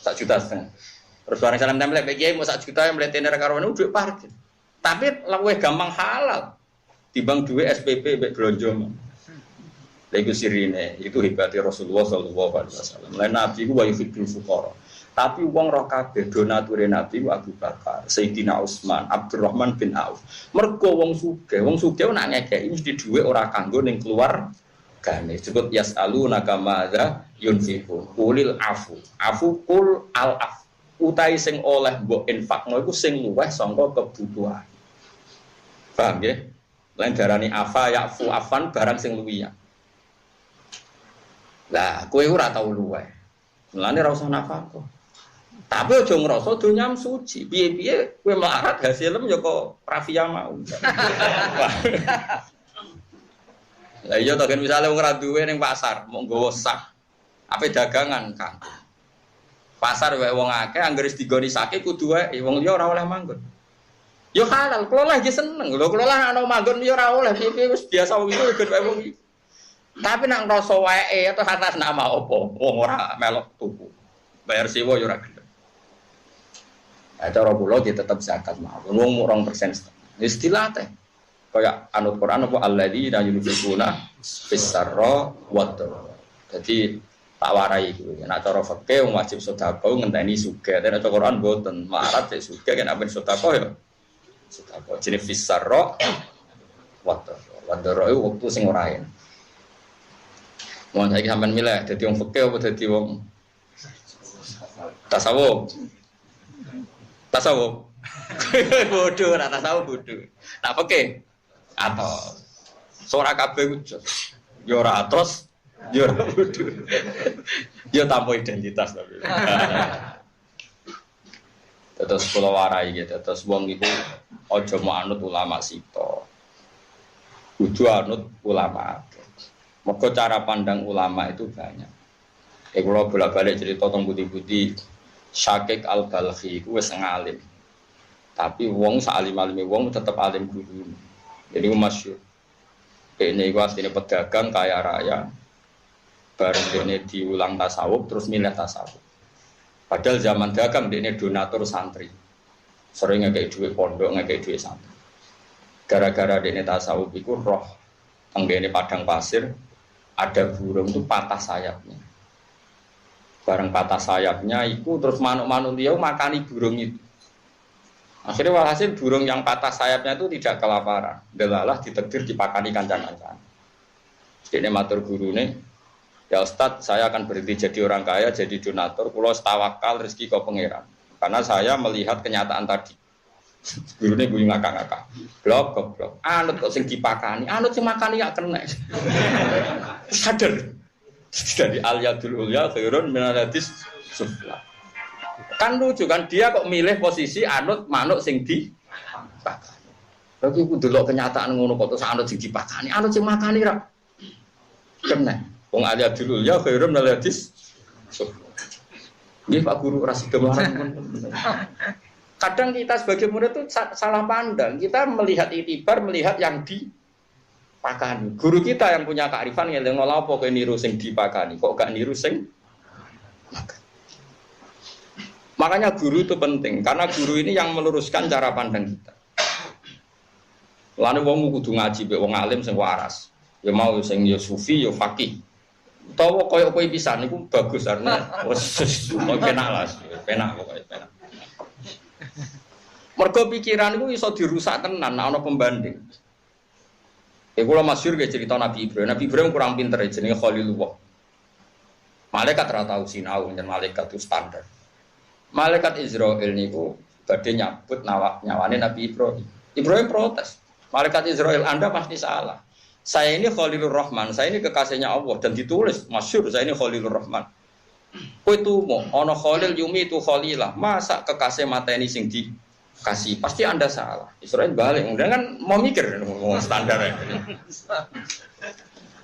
1,5 juta. Terus barang salam template PKI mau 1 juta yang mletene karo dhuwit parkir. Tapi luwih gampang halal timbang dhuwit SPP mbek blonjo. Lha iku sirine, itu hebatnya Rasulullah sallallahu alaihi wasallam. Lan Nabi ku wa yufidul fuqara. Tapi wong roh kabeh donature Nabi Abu Bakar, Sayyidina Utsman, Abdurrahman bin Auf. Mergo wong sugih nak ngekeki mesti dhuwit ora kanggo ning keluar gane. Disebut yasaluna kamadza yunfiqun. Qulil afu. Afu qul al af. Utai sing oleh mbok infakno iku sing luweh saka kebutuhan. Paham nggih? Lan darani afa yafu afan barang sing luwihan. Lah kowe ora tau luweh. Mulane ora usah nafkah. Tapi aja ngrasa donyam suci. Piye-piye kowe melarat hasilem ya kok rafia mau. Lah iya to kan misale wong ora duwe ning pasar, mau nggawa sak. Ape dagangan, Kang. Pasar wae wong akeh anggere digoni sake kudu wae wong liya ora oleh manggon. Ya halal, kula lagi seneng. Lho kula lah ana manggon ya ora oleh, piye wis biasa wong iku ben wae wong iki. Tapi nak ngrasa wae atau atas nama apa? Wong ora melok tuku. Bayar sewa ya ora gelem. Cara kula dia tetap zakat mawon. Wong 2%. Istilah teh. Kaya anut Quran apa alladzina yunfiquna fis-sarra wad-dharra. Jadi tak warai iku. Nek cara fikih wong wajib sedekah ngenteni sugih. Nek cara Quran mboten, marat sik sugih kan apen sedekah ya. sedekah. Jenenge fisarra wadara iku wektu sing ora enak. Mun saiki sampean milih dadi wong fikih apa dadi wong tasawuf? Tasawuf. Bodoh, ora tasawuf bodoh. Nah fikih atau ora kabeh yo ora atos, yo ora bodoh. Yo tanpa identitas tapi. Terus kula warai gitu, terus wong iku aja mau anut ulama sito. Kudu anut ulama. Mergo cara pandang ulama itu banyak. Kula bolak-balik cerita tentang budi-budi Syakik Al-Balkhi iku wis ngalim. Tapi wong salim-alime wong tetep alim guru. Jadi masyhur. Ini iku asline pedagang kaya raya. Bareng dene diulang tasawuf terus milih tasawuf. Padahal zaman dagang dene donatur santri. Sering ngekek dhuwit pondok, ngekek dhuwit santri. Gara-gara dene tasawuf iku roh tenggene padang pasir ada burung itu patah sayapnya. Bareng patah sayapnya itu terus manuk-manuk dia makani burung itu. Akhirnya walhasil burung yang patah sayapnya itu tidak kelaparan. Delalah ditakdir dipakani kancan-kancan. Jadi matur gurune, ya Ustadz saya akan berhenti jadi orang kaya, jadi donatur. Kulo tawakal rezeki kau pangeran. Karena saya melihat kenyataan tadi. Gurune gue ngakak-ngakak. Blok. Anut kok sing dipakani, anut sing makani gak kena. Sadar. Jadi al-yadul ulya khairun min al-yadis sufla. Kan lucu kan dia kok milih posisi anut manuk sing dipakani. Tapi ku delok kenyataan ngono kok terus anut sing dipakani, anut sing makani ra kena. Wong al-yadul ulya khairun min al-yadis sufla. Nggih Pak Guru ora sida marang. Kadang kita sebagai murid itu salah pandang. Kita melihat itibar, melihat yang dipakani. Guru kita yang punya kearifan ngeleng ngolah apa kok niru sing dipakani, kok gak niru sing makani. Makanya guru itu penting, karena guru ini yang meluruskan cara pandang kita. Lane wong kudu ngaji mek wong alim sing waras. Ya mau sing ya sufi ya faqih. Utawa koyo kowe pisan niku bagus karena wis penak lah, penak pokoke penak. Mergo pikiran itu iso dirusak tenan ana pembanding. Kula masyhur ge cerita Nabi Ibrahim. Nabi Ibrahim kurang pinter jenenge Khalilullah. Malaikat ora tau sinau njen malaikat itu standar. Malaikat Israel niku badhe nyabut nyawane Nabi Ibrahim. Ibrahim protes. Malaikat Israel, Anda pasti salah. Saya ini Khalilur Rahman, saya ini kekasihnya Allah dan ditulis masyhur saya ini Khalilur Rahman. Kowe tumo ana Khalil yumi itu Khalilah. Masa kekasih mateni sing dikasih? Pasti Anda salah. Israel balik, kemudian kan mau mikir standar.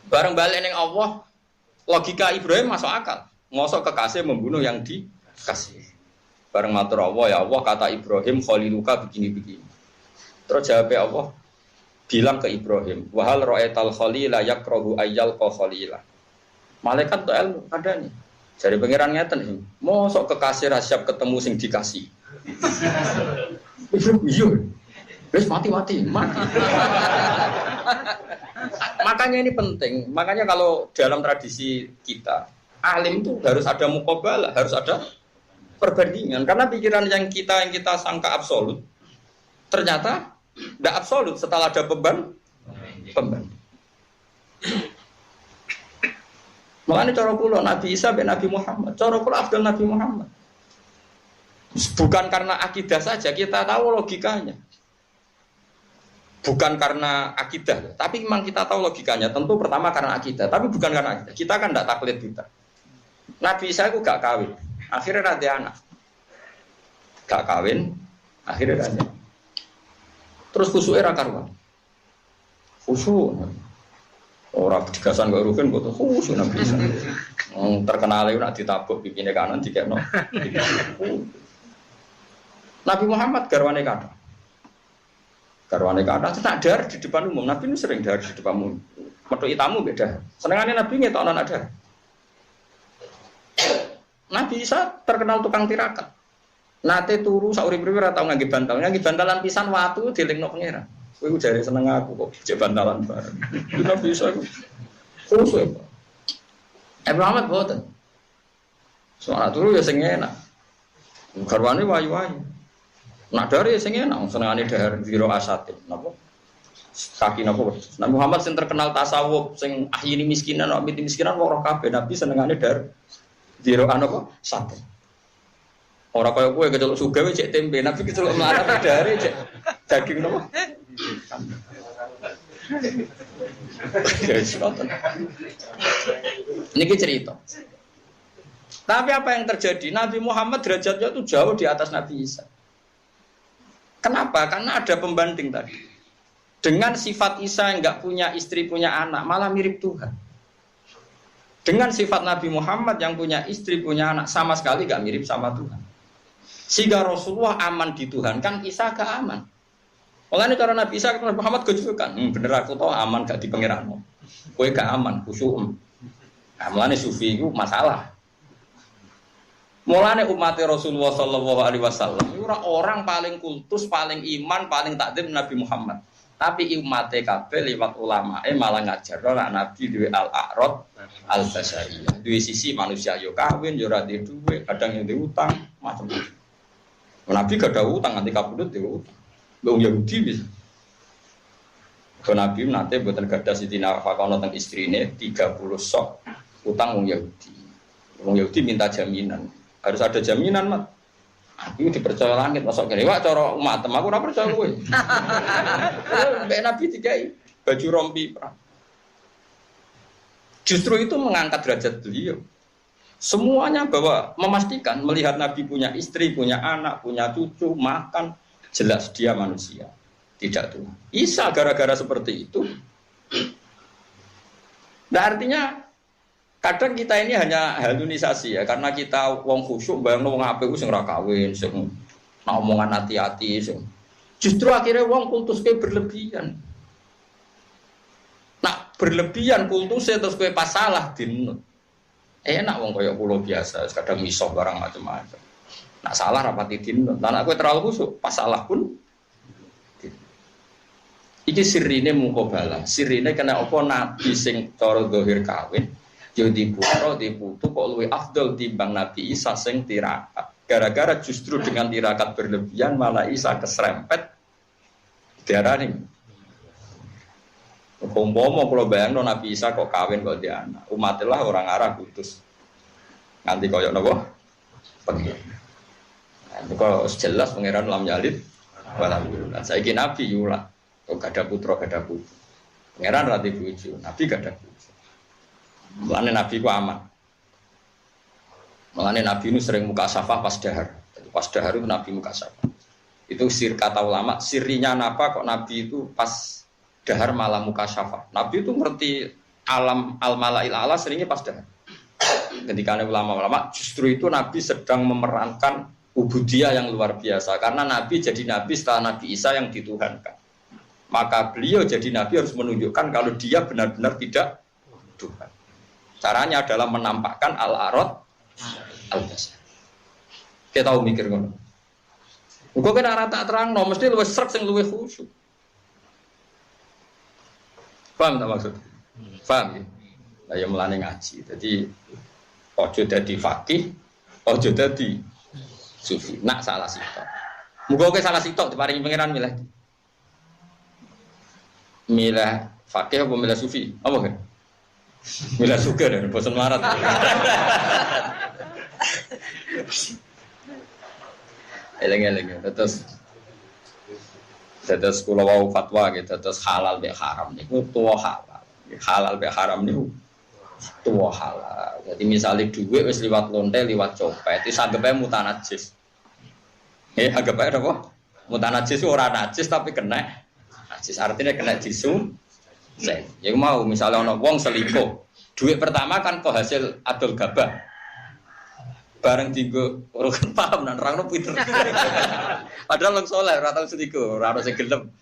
Bareng balik ning Allah, logika Ibrahim masuk akal. Mosok kekasih membunuh yang dikasih. Bareng matur Allah, ya Allah kata Ibrahim Khaliluka begini-begini. Terus jawab Allah, bilang ke Ibrahim, wahal ra'aital khalila yakrahu ayyal khalila. Malaikat tuh ilmu adanya. Jadi pangeran ngeten, mosok kekasih ra siap ketemu sing dikasih. Iya. Wis mati. Makanya ini penting. Makanya kalau dalam tradisi kita, alim itu harus ada muqabalah, harus ada perbandingan. Karena pikiran yang kita sangka absolut, ternyata tidak absolut setelah ada pembanding. Makanya cara kula Nabi Isa dan Nabi Muhammad, cara kula afdal Nabi Muhammad. Bukan karena akidah saja, kita tahu logikanya. Bukan karena akidah, tapi memang kita tahu logikanya. Tentu pertama karena akidah, tapi bukan karena akidah. Kita kan tidak taklid kita. Nabi Isa itu gak kawin, akhirnya ada anak. Gak kawin, akhirnya ada. Terus khusyuk era karuan. Khusyuk. Orang digasan gak rugen kok khusyuk Nabi Isa. Terkenal itu nak ditabuk pipinya kanan dikekno. Nabi Muhammad garwane kata. Garwane kata tak dar di depan umum. Nabi ini sering dar di depan umum. Metu tamu beda. Senengane Nabi ngetokno ada. Nabi Isa terkenal tukang tirakat. Nate turu sak urip-uripe ora tau ngangge bantal. Ngangge bantalan pisan watu dilingno pangeran. Kowe ku jare seneng aku kok jek bantalan bareng. Nabi Isa ku khusus. Muhammad boten. Soal turu ya sing enak. Garwane wayu-wayu. Nak dari sing enak senengane dahar zero asatin napa? Kaki napa? Nabi Muhammad sing terkenal tasawuf sing ahyini miskinan wa miti miskinan ora kabeh Nabi senengane dahar zero apa? Sate. Ora kaya kowe keceluk sugih cek tempe, Nabi keceluk melarat dahare cek daging napa? Ini cerita. Tapi apa yang terjadi? Nabi Muhammad derajatnya itu jauh di atas Nabi Isa. Kenapa? Karena ada pembanding tadi. Dengan sifat Isa yang nggak punya istri, punya anak, malah mirip Tuhan. Dengan sifat Nabi Muhammad yang punya istri, punya anak, sama sekali nggak mirip sama Tuhan. Sehingga Rasulullah aman di Tuhan, kan Isa gak aman. Makanya cara Nabi Isa ke Nabi Muhammad kejukan, bener aku tahu aman gak di pengiranmu. Kowe gak aman, khusyuk. Nah, mulane sufi itu masalah. Mulane umat Rasulullah Sallallahu Alaihi Wasallam orang paling kultus, paling iman, paling takdim Nabi Muhammad. Tapi umat kabeh lewat ulama malah ngajar ora Nabi duwe al-a'rad al-basariyah. Duwe sisi manusia yo kawin, yo ora duwe, kadang yo utang, macam-macam. Nabi gak ada utang nanti kabudut yo utang. Wong Yahudi bisa. Nabi nate mboten gadah Siti Nafaqah teng istrine 30 sok utang wong Yahudi. Wong Yahudi minta jaminan. Harus ada jaminan, Mat. Aku dipercaya langit masuk kene. Wak cara umat aku ora percaya kowe. Mbek Nabi dikai baju rompi perang. Justru itu mengangkat derajat beliau. Semuanya bahwa memastikan melihat Nabi punya istri, punya anak, punya cucu, makan, jelas dia manusia, tidak Tuhan. Isa gara-gara seperti itu. Nah artinya kadang kita ini hanya halusinasi ya, karena kita wong khusyuk bayangno wong apik sing ora kawin, sing omongan hati-hati, sing justru akhirnya wong kultusnya berlebihan. Nah berlebihan kultusnya terus kowe pas salah dinut. Enak wong kaya kula biasa, kadang misoh barang macam-macam. Nak salah rapati dinut. Lah nek kowe terlalu khusyuk, pas salah pun iki sirine muqabalah. Sirine kena apa nabi sing cara zahir kawin yo diputra diputu kok luwih afdal timbang Nabi Isa sing tirakat. Gara-gara justru dengan tirakat berlebihan malah Isa keserempet diarani. Umpama kula bayangno Nabi Isa kok kawin kok dia anak. Umatilah orang Arab putus. Nganti koyo napa? Pengen. Nah, kok jelas pangeran lam yalid walam yulad. Saiki Nabi yulad. Kok gak ada putra, gak ada putri. Pangeran rati bojo, Nabi gak ada bojo. Mulane Nabi ku aman. Mulane Nabi itu sering muka syafah pas dahar. Jadi pas dahar itu Nabi muka syafah. Itu kata ulama, sirinya apa kok Nabi itu pas dahar malah muka syafah. Nabi itu ngerti alam al-malail ala seringnya pas dahar. Ketika ulama-ulama justru itu Nabi sedang memerankan ubudiyah yang luar biasa. Karena Nabi jadi Nabi setelah Nabi Isa yang dituhankan. Maka beliau jadi Nabi harus menunjukkan kalau dia benar-benar tidak Tuhan. Caranya adalah menampakkan al-arad al-basar. Kita tahu mikir ngono. Kok kena rata terang, no, mesti luwih srek sing luwih khusyuk. Paham tak maksud? Paham ya? Lah ya melane ngaji. Jadi ojo dadi fakih, ojo dadi sufi. Nak salah sitok. Muga-muga salah sitok diparingi pangeran milih. Milih fakih apa milih sufi? Apa kan? Milih suka dan bosan marat. Eleng-eleng. Terus kula wau fatwa gitu, terus halal be haram niku tuwa halal. Halal be haram niku tuwa halal. Jadi misalnya duit wis liwat lonte, liwat copet, itu anggap ae mutanajis. Anggap ae apa? Mutanajis ora najis tapi kena najis. Artinya kena jisum. Ya mau misalnya ono wong selingkuh. Duit pertama kan kok hasil adol gabah. Bareng dienggo urukan paham nang nerangno pinter. Padahal wong saleh ora tau selingkuh, ora ono sing gelem.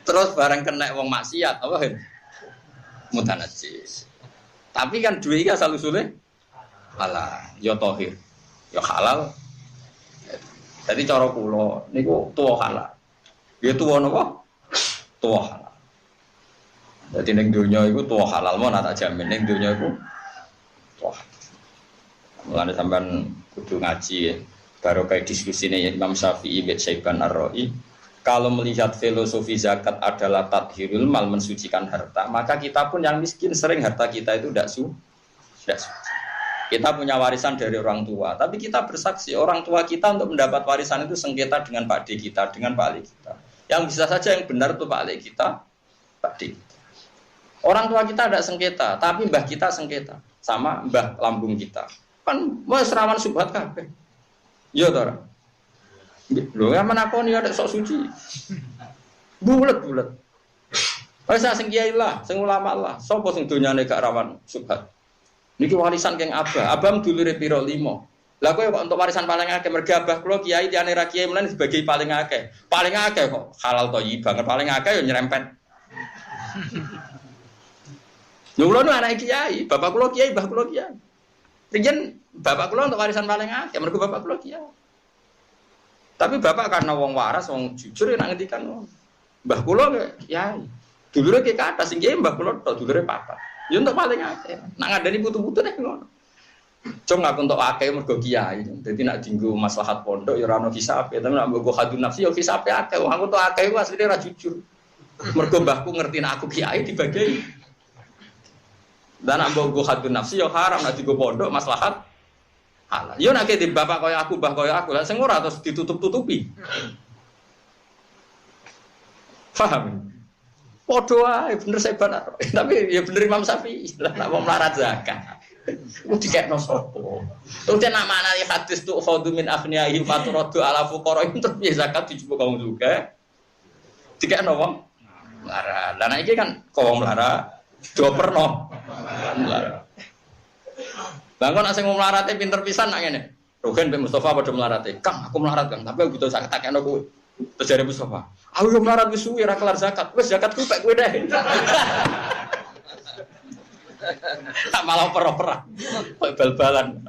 Terus bareng kena wong maksiat apa kan? Mutanajis. Tapi kan duit iki asal usule halal, ya tahir. Ya halal. Jadi cara kula niku tuwa halal. Ya tuwa napa? Tuwa halal. Jadi ning donya iku tuwa halal mon tak jamin ning donya iku tuwa. Mulane sampean kudu kudu ngaji ya. Baru kayak diskusinya Imam Syafi'i bin Syaiban Ar-Ra'i, kalau melihat filosofi zakat adalah tathirul mal, mensucikan harta, maka kita pun yang miskin sering harta kita itu tidak suci. Kita punya warisan dari orang tua, tapi kita bersaksi orang tua kita untuk mendapat warisan itu sengketa dengan Pak D kita, dengan Pak Ali kita. Yang bisa saja yang benar itu Pak Ali kita, Pak D kita. Orang tua kita tidak sengketa, tapi mbah kita sengketa sama mbah lambung kita. Kan wis rawan subhat kabeh. Iya toh. Lho ya menakoni ada sok suci. Bulet. Wis sing kiai lah, sing ulama lah. Sapa sing donyane gak rawan subhat? Niki warisan keng abah. Abah dulure pira 5. Lah kowe kok untuk warisan paling akeh mergo abah kula kiai diane ra kiai mlen sebagai paling akeh. Paling akeh kok halal thayyib banget paling akeh ya nyerempet. Lho kula nu anak kiai, bapak kula kiai, mbah kula kiai. Riyen bapak kula untuk warisan paling akeh mergo bapak kula kiai. Tapi bapak karena wong waras, wong jujur nek ngendikan mbah kula kiai. Dulure ki kathah sing kiai mbah kula tok dulure papa. Ya untuk paling akeh. Nak ngandani putu-putu nek ngono. Cung aku untuk akeh mergo kiai. Dadi nak dienggo maslahat pondok ya ora ono hisabe, tapi nak nggo hadun nafsi ya hisabe akeh. Wong aku untuk akeh ku asline ora jujur. Mergo mbahku ngerti nek aku kiai dibagi. Dan nak nggo hadun nafsi ya haram, nak dienggo pondok maslahat halal. Yo nek di bapak kaya aku, mbah kaya aku, lah sing ora terus ditutup-tutupi. Paham? Padha ae bener seban. Tapi ya bener Imam Syafi'i. Lah nek wong melarat zakat. Ku dikekno sapa? Terus nek maknane hadis tu khadu min afniyahi faturadu ala fuqara itu ya zakat dijupuk kaum juga. Dikekno wong melarat. Lah nek iki kan wong melarat dioperno. Melarat. Lah kok nek sing melarate pinter pisan nak ngene. Rugen Mbak Mustafa padha melarate. Kang, aku melarat Kang, tapi aku butuh zakat takekno kowe. Terus jare Mustafa, aku yo melarat wis suwi ora kelar zakat. Wis zakatku pek kowe deh. Tak malah oper-operan. Bal-balan.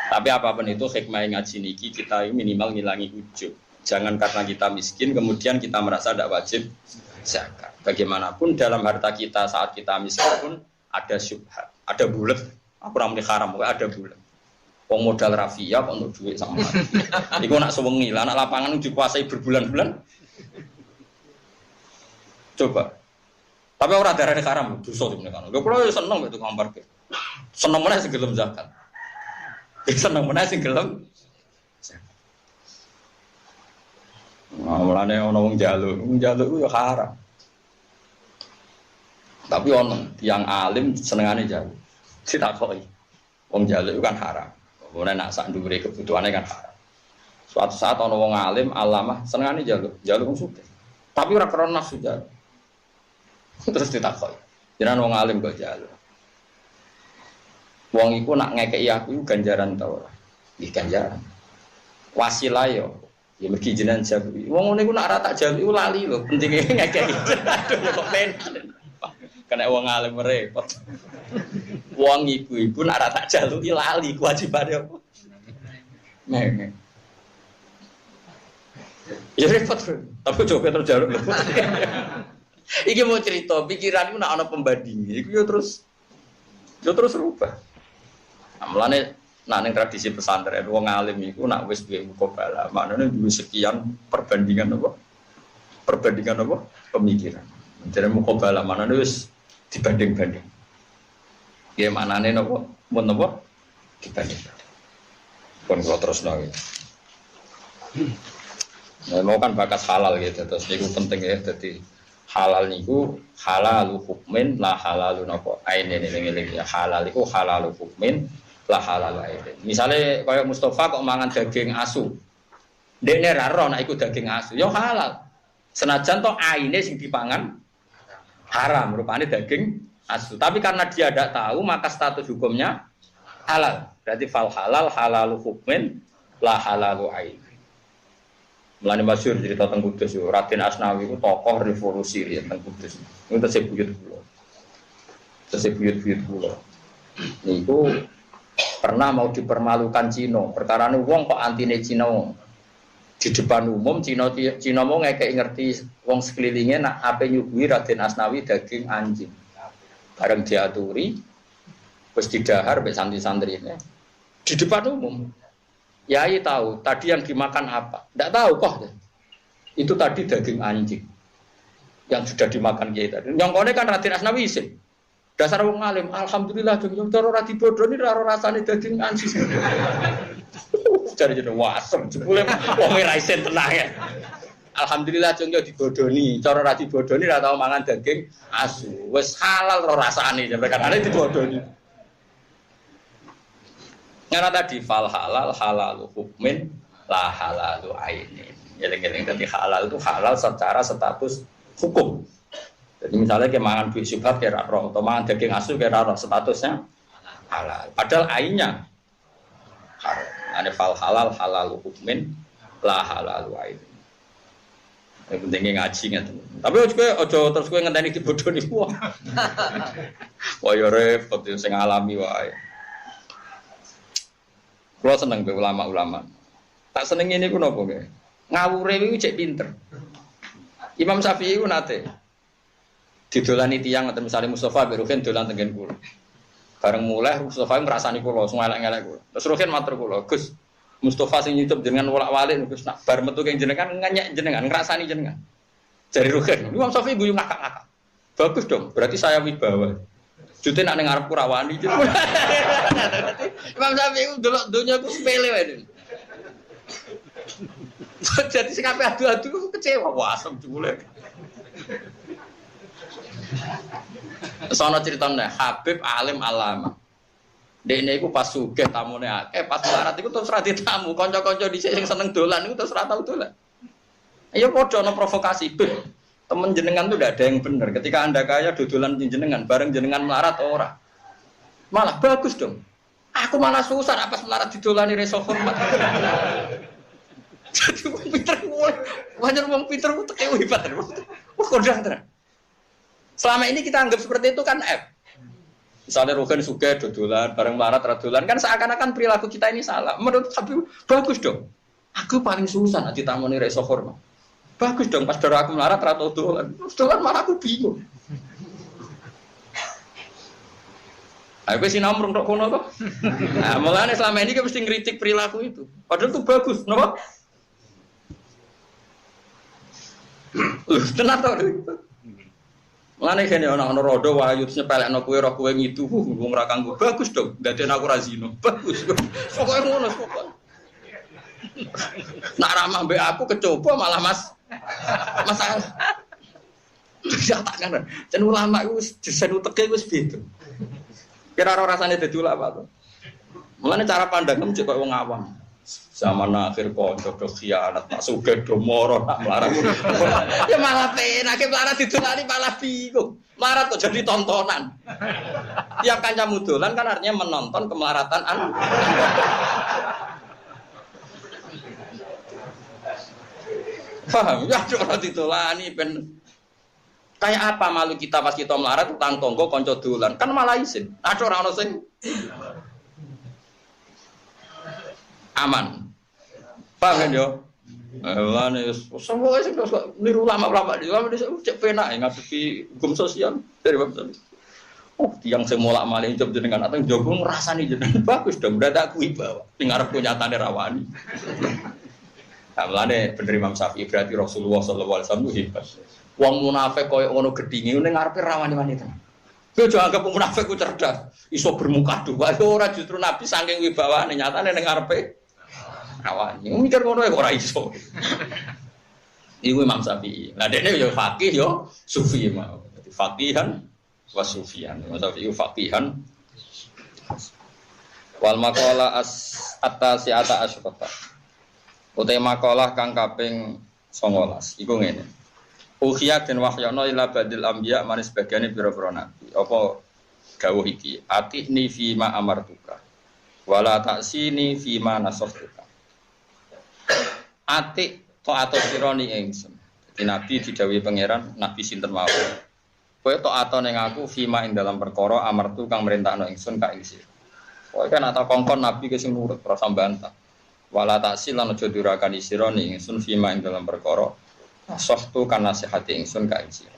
Tapi apapun itu hikmah ngaji niki kita minimal ngilangi ujub. Jangan karena kita miskin kemudian kita merasa tidak wajib zakat. Bagaimanapun dalam harta kita saat kita miskin pun ada syubhat, ada bulet. Aku ora muni haram, ada bulet. Wong modal rafia kok untuk duit sama. Iku nak sewengi, lah anak lapangan dikuasai berbulan-bulan. Coba. Tapi ora darane haram, dosa sebenarnya kan. Lho kula seneng mek tukang parkir. Seneng meneh sing gelem zakat. Seneng meneh sing gelem. Mulane ana wong njaluk ku ya haram. Tapi ono yang alim senengane njaluk. Ditakoki. Wong njaluk kan haram. Kemudian nak sak ndure kebutuhane kan haram. Suatu saat ana wong alim alamah senengane njaluk wong sugih. Tapi ora krana nafsu njaluk. Terus ditakoki. Jenengan wong alim kok njaluk. Wong iku nak ngekeki aku iku ganjaran ta ora? Nggih ganjaran. Wasilah yo. Ya mergi jenengan jaluki. Wong ngene iku nak ora tak jaluki lali lho, pentinge ngekeki. Aduh kok penak. Kena wong alim repot. Wong iku nak ora tak jaluki lali kewajibane apa? Nek. Ya repot. Tapi coba terus jaluk. Iki mau cerita, pikiranku nak ana pembandinge. Iku yo terus rubah. Mulane nak ning tradisi pesantren wong alim iku nak wis duwe mukabala, maknane duwe sekian perbandingan apa? Pemikiran. Jadi mukabala maknane wis dibanding-banding. Ya maknane napa? Mun napa? Dibanding. Pun kula terusno iki. Mau kan bakas halal gitu, terus niku penting ya, jadi halal niku halalu hukmin la halalu napa aine ngeling ya halal iku halalu hukmin la halalu aine. Misale kaya Mustafa kok mangan daging asu. Dekne ra ro nek iku daging asu, ya halal. Senajan to aine sing dipangan haram, rupane daging asu. Tapi karena dia tidak tahu maka status hukumnya halal. Berarti fal halal halalu hukmin la halalu aine. Mulane masyhur cerita teng Kudus yo Raden Asnawi ku tokoh revolusi ya teng Kudus. Niku tesih buyut kula. Tesih buyut-buyut kula. Niku pernah mau dipermalukan Cina. Perkarane wong kok antine Cina wong. Di depan umum Cina mau ngekeki ngerti wong sekelilinge nak ape nyuguhi Raden Asnawi daging anjing. Bareng diaturi wis didahar mek santri-santrine. di depan umum. Yai tahu tadi yang dimakan apa? Tidak tahu kok. Itu tadi daging anjing yang sudah dimakan Kiai tadi. Nyongkone kan Raden Asnawi isin. Dasar wong alim, alhamdulillah dong cara ora dibodoni ora rasane daging anjing. Cari jeneng wasem jebule wong ora isin tenang ya. Alhamdulillah cung yo dibodoni, cara ora dibodoni ora tau mangan daging asu. Wis halal ro rasane sampe kadane dibodoni. Karena tadi fal halal halalu hukmin la halalu ainin. Eling-eling tadi halal itu halal secara status hukum. Jadi misalnya kayak mangan duit syubhat kayak roh, atau mangan daging asu kayak roh, statusnya halal. Padahal ainnya haram. Ada fal halal halalu hukmin la halalu ainin. Yang pentingnya ngaji nggak tuh. Tapi ojo terus gue ngenteni dibodoni wah. Wah yo repot yo sing alami wae. Kulo seneng be ulama-ulama. Tak seneng ini ku napa ge? Ngawure iku cek pinter. Imam Syafi'i ku nate didolani tiyang ngoten misale Mustofa be Ruhin dolan tengen kula. Bareng mulai Mustofa ngrasani kula, sing elek-elek kula. Terus Ruhin matur kula, "Gus, Mustofa sing nyucup jenengan wolak-walik Gus, nak bar metu keng jenengan ngenyek jenengan, ngrasani jenengan." Jari Ruhin, Imam Syafi'i guyu ngakak-ngakak. Bagus dong, berarti saya wibawa. Jute nak ning ngarepku ra wani. Imam Syafi'i ku delok donya ku sepele wae. Jadi sing kabeh adu-adu kecewa, wah asem jebule. Sono ceritane Habib alim alama. Dekne iku pas sugih tamune akeh, pas larat iku terus ra ditamu, kanca-kanca dhisik sing seneng dolan iku terus ra tau dolan. Ya padha ana provokasi, Beb. Temen jenengan tuh tidak ada yang benar. Ketika Anda kaya dodolan jenengan, bareng jenengan melarat ora. Malah bagus dong. Aku malah susah apa melarat didolani reso hormat. Jadi wong pinter wajar wong pinter ku teke hebat. Wah kondang tenan. Selama ini kita anggap seperti itu kan F. Misalnya Rugen sugih dodolan, bareng melarat dodolan kan seakan-akan perilaku kita ini salah. Menurut Habib bagus dong. Aku paling susah nek ditamoni reso hormat. Bagus dong, pas darah aku melarat atau dolan malah aku bingung. Aku sih namrung tok kono kok. Nah, mulane selama ini kita mesti ngritik perilaku itu. Padahal itu bagus, kenapa? Tenan to. Mulane kene ana rodo wayu nyepelekno kowe roh kowe ngidu, wong ra kanggo. Bagus dong, dadekno aku ra zina. Bagus. Pokoke ngono pokoke. Nak ramah mbek aku kecoba malah masalah. Ya tak kan. Jan ulama iku desain uteke wis beda. Kira ora rasane dadi ulama to. Mulane cara pandangem cek koyo wong awam. Zaman akhir kok do khianat, tak sugih do moro tak melarat. Ya malah penak melarat didolani malah bingung. Melarat kok jadi tontonan. Tiap kancamu dolan kan artinya menonton kemelaratan Anda. Paham? Ya ora ditolani ben kayak apa malu kita pas kita melarat utang tonggo kanca dolan kan malah isin. Ada ora ono sing aman. Paham kan yo? Lane semua sing niru ulama-ulama cek penak ngadepi hukum sosial dari bab. Oh, yang semula malih job jenengan atau jogo ngrasani jenengan bagus dong, udah tak kuwi bawa. Sing arep nyatane rawani. Nah, mulane bener Imam Syafi'i berarti Rasulullah sallallahu alaihi wasallam hebat. Wong munafik koyo ngono gedhinge ning ngarepe rawani-wani tenan. Kowe aja anggap munafik ku cerdas, iso bermuka dua. Ora justru Nabi saking wibawane nyatane ning ngarepe rawani. Mikir ngono ora iso. Iku Imam Syafi'i. Lah dekne yo faqih yo sufi mau. Dadi faqihan wa sufian. Imam Syafi'i faqihan. Wal maqala at-tasi'ata asyqata. Utai makalah kang kaping 19 iku ngene. Ukhiyat den wahyana ila badil anbiya manis bagiane pira-pira nabi. Apa dawuh iki? Atini fi ma amartuka. Wala ta'sini fi ma nasahtuka. Atik taat sirani ingsun. Dadi nabi didhawuhi pangeran, nabi sinten mawon. Kowe taat ning aku fi ma ing dalam perkara amartu kang merintahno ingsun ka ing sira. Kowe kan ata kongkon nabi ke sing nurut ora sambantah. Wala taksil lan aja durakan sira ning ingsun fima ing dalam perkara sahtu kan nasihati ingsun ka ing sira.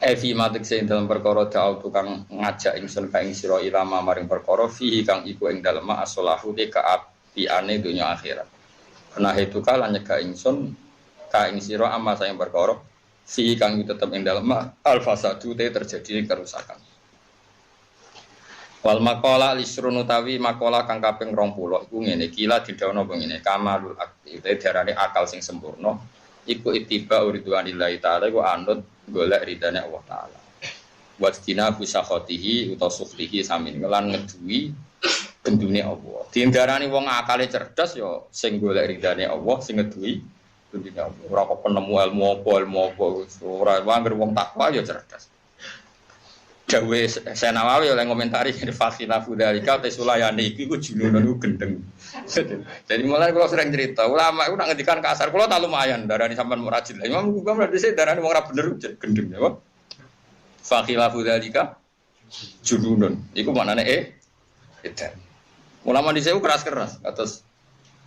Evi matik sing dalam perkara da'au tukang ngajak ingsun ka ing sira ilama maring perkara fihi kang iku ing dalem as-salahu te kaapiane dunya akhirat. Nah itu kala nyegah ingsun ka ing sira amma sayang perkara fihi kang tetep ing dalem al-fasadu te terjadi kerusakan. Wal maqala lisrun utawi maqala kang kaping 20 iku ngene kila didhawuhna ngene kamalul akti te diarani akal sing sempurna iku ittiba ridwanillahi taala iku anut golek ridane Allah taala. Wastina busakhotihi utawa suftihi samin lan ngeduwi gendune Allah. Diarani wong akale cerdas ya sing golek ridane Allah sing ngeduwi gendune Allah. Ora kok penemu ilmu apa ora wanger wong takwa ya cerdas. Dawe Senawawi oleh komentari fasila budalika tesulayani iku junun niku gendeng. Jadi mulai kalau sering cerita ulama iku nak ngendikan kasar kula tak lumayan darani sampean murajid. Imam Gugam berarti saya darani wong ora bener gendeng ya. Fasila budalika junun. Iku maknane edan. Ulama dhisik keras-keras atas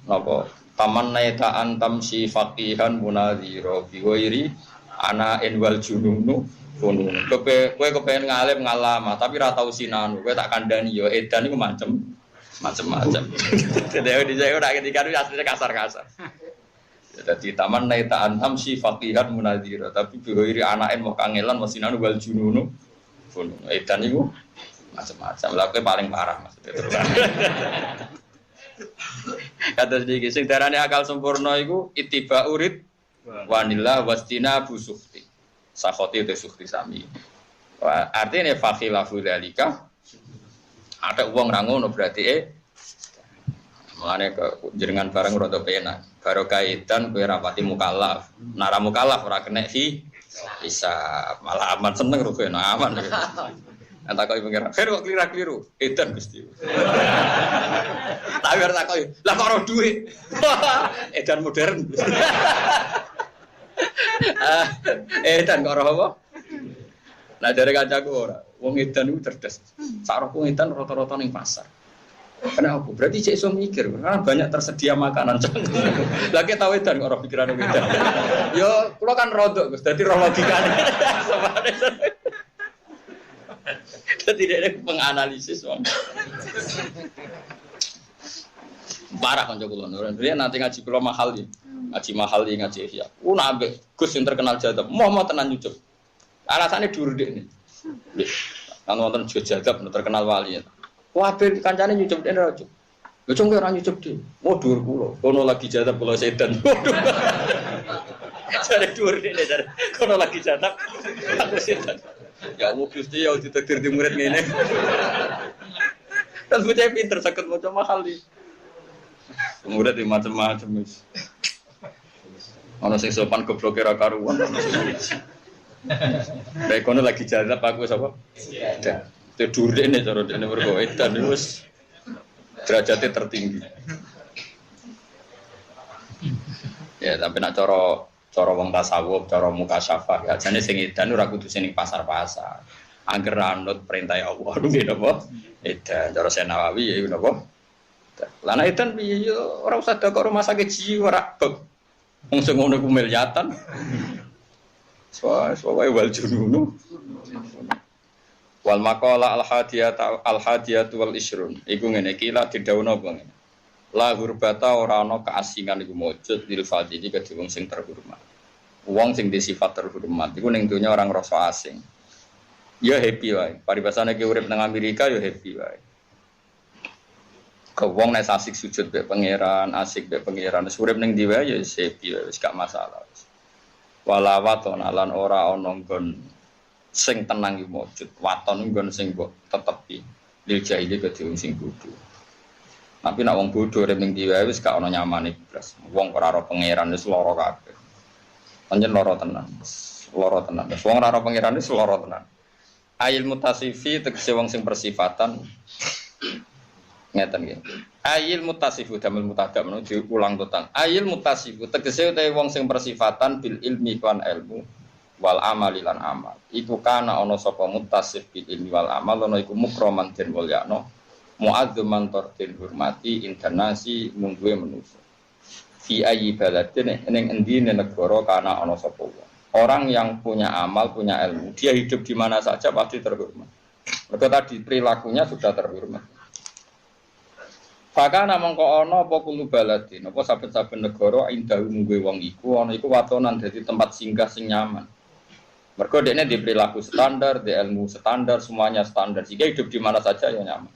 napa taman naita antam si faqihan munadhira bi ghairi ana enwal jununu kono kowe kepen ngalim ngalama tapi ra tau sinanu kowe tak kandhani yo edan iku macem-macem. Dadi saya ora ketika asline kasar-kasar. Dadi taman naita anham si faqihan munadhira tapi bihoiri anaken mau kangelan mau sinanu wal jununu kono edan iku macem-macem. Lah kowe paling parah maksudnya terus. Kata sedikit sing darane akal sempurna iku ittiba urid wanillah wastina busukti. Sakhoti itu sukti sami. Artinya fakhilafu dzalika ada uang rangono berarti mulane ke jenengan barang rada penak. Karo kaitan kowe rapati mukallaf. Nara mukallaf ora kena bisa malah aman seneng rukun aman. Entar kok pengen kok keliru edan Gusti. Tapi ora takoki, lah kok ora duwe. Edan modern. Edan kok ora apa? Nah dari kancaku ora, wong edan iku cerdas. Sak wong edan rata-rata ning pasar. Kenapa? Berarti cek iso mikir, karena banyak tersedia makanan. Lagi tahu edan kok ora pikiran edan. Yo, kula kan rodok Gus, dadi roh logikane. Dadi dek penganalisis wong. Parah kanca kula. Riyen nanti ngaji kula mahal iki. Ngaji mahal iki ngaji ihya. Ambek Gus sing terkenal jadab, mau tenan nyucup. Alasane dhuwur dik nih. Kan wonten jadab terkenal wali. Kabeh kancane nyucup dene ora nyucup. Lho cung ora nyucup dik. Mau dhuwur kula. Kono lagi jadab kula sedan. Jare dhuwur dik jare. Kono lagi jadab aku sedan. Ya Allah Gusti ya ditakdir di murid ngene. Kan bocah pinter saged maca mahal iki. Murid di macam-macam wis. Ana sing sopan gobloke ra karuan. Lah kono lagi jadab aku sapa? Edan. Itu durdene cara dene mergo edan wis derajate tertinggi. Ya, tapi nak cara wong tasawuf, cara mukasyafah, ya jane sing edan ora kudu sing pasar-pasar. Angger anut perintah Allah nggih napa? Edan cara Senawawi ya napa? Lah nek edan piye yo ora usah kok rumah sakit jiwa ora beb. Wong sing ngono ku milyatan. Soale wal jununu. Wal maqala al hadiyatu wal isrun. Iku ngene iki la didhawuhna apa ngene. La hurbata ora ana keasingan iku mujud lil fadili kedhe wong sing terhormat. Wong sing di sifat terhormat iku ning donya orang rasa asing. Ya happy wae. Paribasane ki urip nang Amerika ya happy wae. Ke wong nek asik sujud be pangeran, asik be pangeran, urip ning ndi wae ya happy wis gak masalah. Walawaton lan ora ana nggon sing tenang iki mujud. Waton nggon sing mbok tetepi. Lil jahili kedhe wong sing bodho. Tapi nek wong bodho urip ning ndi wae wis gak ana nyamane blas. Wong ora ora pangeran wis lara kabeh. Pancen lara tenan. Lara tenan. Wong ora ora pangeran wis lara tenan. Ail mutasifi tegese wong sing persifatan ngeten nggih. Ayil mutasifu damel mutadak menuju ulang totang. Ayil mutasifu tegese utahe wong sing persifatan bil ilmi lan ilmu wal amali lan amal. Iku kana ana sapa mutasif bil ilmi wal amal ana iku mukroman den mulyakno muadzuman tordin hormati internasi mungguwe manusa. Fi ayyi baladin ning endi negara kana ana sapa wong. Orang yang punya amal, punya ilmu, dia hidup di mana saja pasti terhormat. Mereka tadi perilakunya sudah terhormat. Fakana mongko ana apa kulo baladin, apa saben-saben negara indahu mungguhe wong iku ana iku watonan dadi tempat singgah sing nyaman. Mergo dekne di perilaku standar, di ilmu standar, semuanya standar. Jika hidup di mana saja ya nyaman.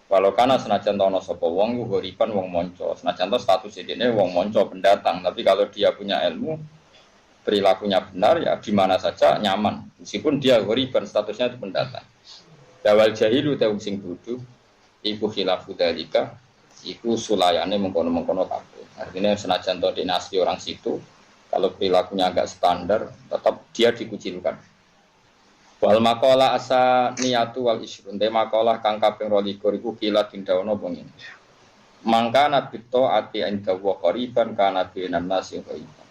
Walau kana senajan ana sapa wong iku goripan wong monco, senajan to status dekne wong monco pendatang, tapi kalau dia punya ilmu, perilakunya benar ya di mana saja nyaman. Meskipun dia goriban statusnya itu pendatang. Dawal jahilu ta sing bodho iku khilafu dalika. Iku sulayane mengkono-mengkono kabeh. Artinya senajan to dinasti orang situ, kalau perilakunya agak standar, tetap dia dikucilkan. Wal maqala asa niyatu wal isrun. Te maqalah kang kaping 22 iku kila dindawono bengi. Mangka nabi taati inda wa qariban kana binan nasi qariban.